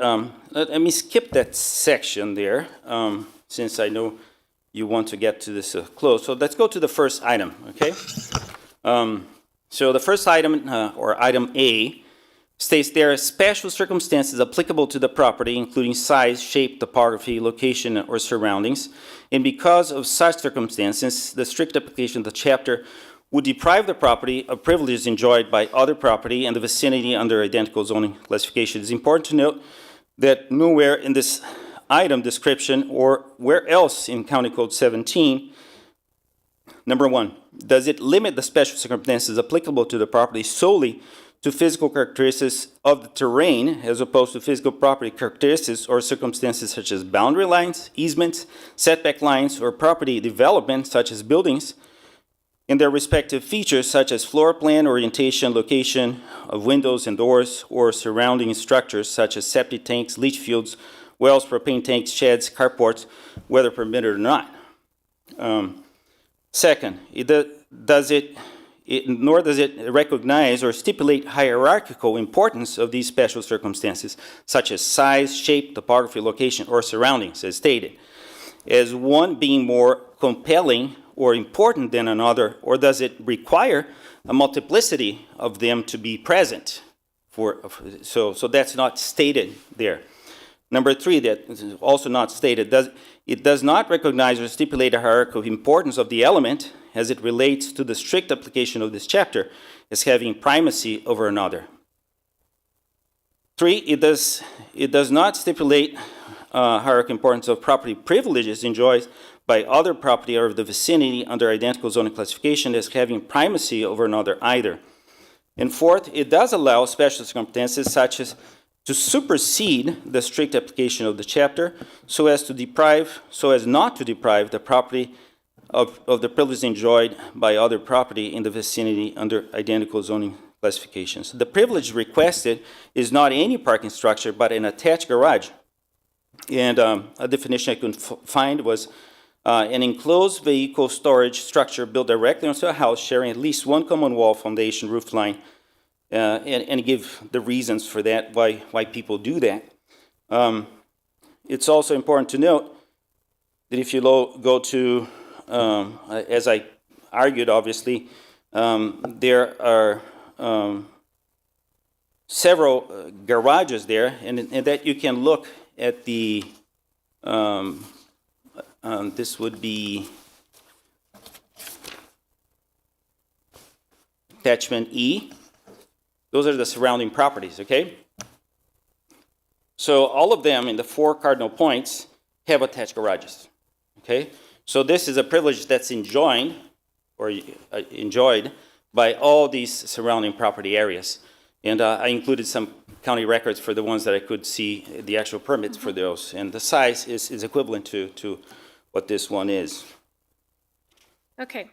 let me skip that section there, since I know you want to get to this close. So let's go to the first item, okay? So the first item, or item A, states there are special circumstances applicable to the property, including size, shape, topography, location, or surroundings. And because of such circumstances, the strict application of the chapter would deprive the property of privileges enjoyed by other property in the vicinity under identical zoning classification. It's important to note that nowhere in this item description or where else in County Code 17, number 1, does it limit the special circumstances applicable to the property solely to physical characteristics of the terrain as opposed to physical property characteristics or circumstances such as boundary lines, easements, setback lines, or property development such as buildings in their respective features such as floor plan, orientation, location of windows and doors, or surrounding structures such as septic tanks, leach fields, wells, propane tanks, sheds, carports, whether permitted or not. Second, nor does it recognize or stipulate hierarchical importance of these special circumstances, such as size, shape, topography, location, or surroundings, as stated, as one being more compelling or important than another, or does it require a multiplicity of them to be present? So that's not stated there. Number 3, that is also not stated, it does not recognize or stipulate a hierarchical importance of the element as it relates to the strict application of this chapter as having primacy over another. 3, it does not stipulate hierarchical importance of property privileges enjoyed by other property or of the vicinity under identical zoning classification as having primacy over another either. And 4th, it does allow special circumstances such as to supersede the strict application of the chapter so as not to deprive the property of the privileges enjoyed by other property in the vicinity under identical zoning classifications. The privilege requested is not any parking structure but an attached garage. And a definition I couldn't find was an enclosed vehicle storage structure built directly onto a house sharing at least one common wall, foundation, roof line, and give the reasons for that, why people do that. It's also important to note that if you go to, as I argued, obviously, there are several garages there, and that you can look at the, this would be attachment E. Those are the surrounding properties, okay? So all of them in the 4 cardinal points have attached garages, okay? So this is a privilege that's enjoyed by all these surrounding property areas. And I included some county records for the ones that I could see the actual permits for those. And the size is equivalent to what this one is. Okay.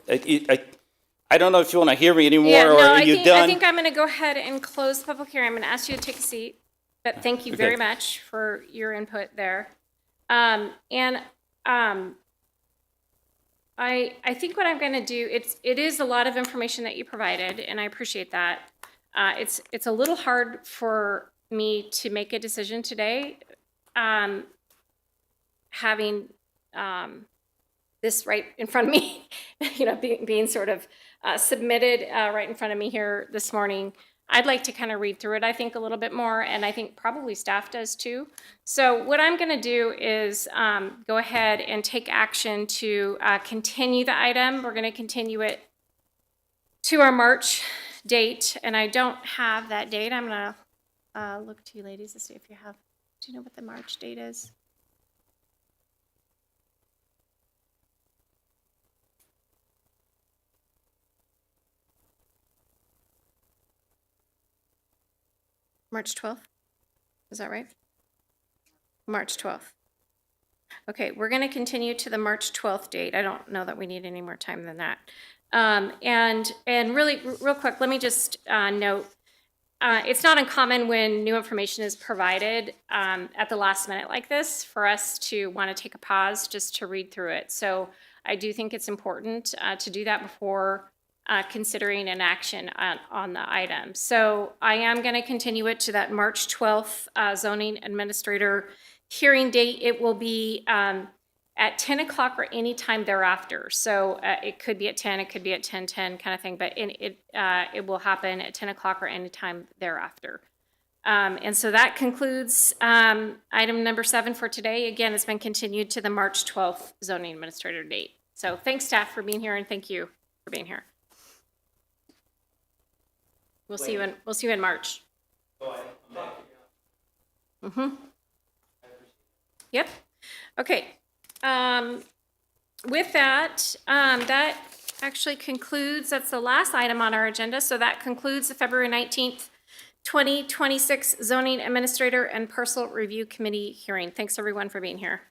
I don't know if you want to hear me anymore, Yeah, or no, are you I done? think I'm going to go ahead and close the public hearing. I'm going to ask you to take a seat, but thank you very Okay. much for your input there. I think what I'm going to do, it is a lot of information that you provided, and I appreciate that. It's a little hard for me to make a decision today, having this right in front of me, being sort of submitted right in front of me here this morning. I'd like to kind of read through it, I think, a little bit more, and I think probably staff does too. So what I'm going to do is go ahead and take action to continue the item. We're going to continue it to our March date, and I don't have that date. I'm going to look to you ladies to see if you have, do you know what the March date is? March 12th? Is that right? March 12th. Okay, we're going to continue to the March 12th date. I don't know that we need any more time than that. And really, real quick, let me just note, it's not uncommon when new information is provided at the last minute like this for us to want to take a pause just to read through it. So I do think it's important to do that before considering an action on the item. So I am going to continue it to that March 12th zoning administrator hearing date. It will be at 10 o'clock or any time thereafter. So it could be at 10, it could be at 10:10 kind of thing, but it will happen at 10 o'clock or any time thereafter. And so that concludes item number 7 for today. Again, it's been continued to the March 12th zoning administrator date. So thanks, staff, for being here, and thank you for being here. We'll see you in March. Yep. Okay. With that, that actually concludes, that's the last item on our agenda. So that concludes the February 19th, 2026 Zoning Administrator and Parcel Review Committee hearing. Thanks everyone for being here.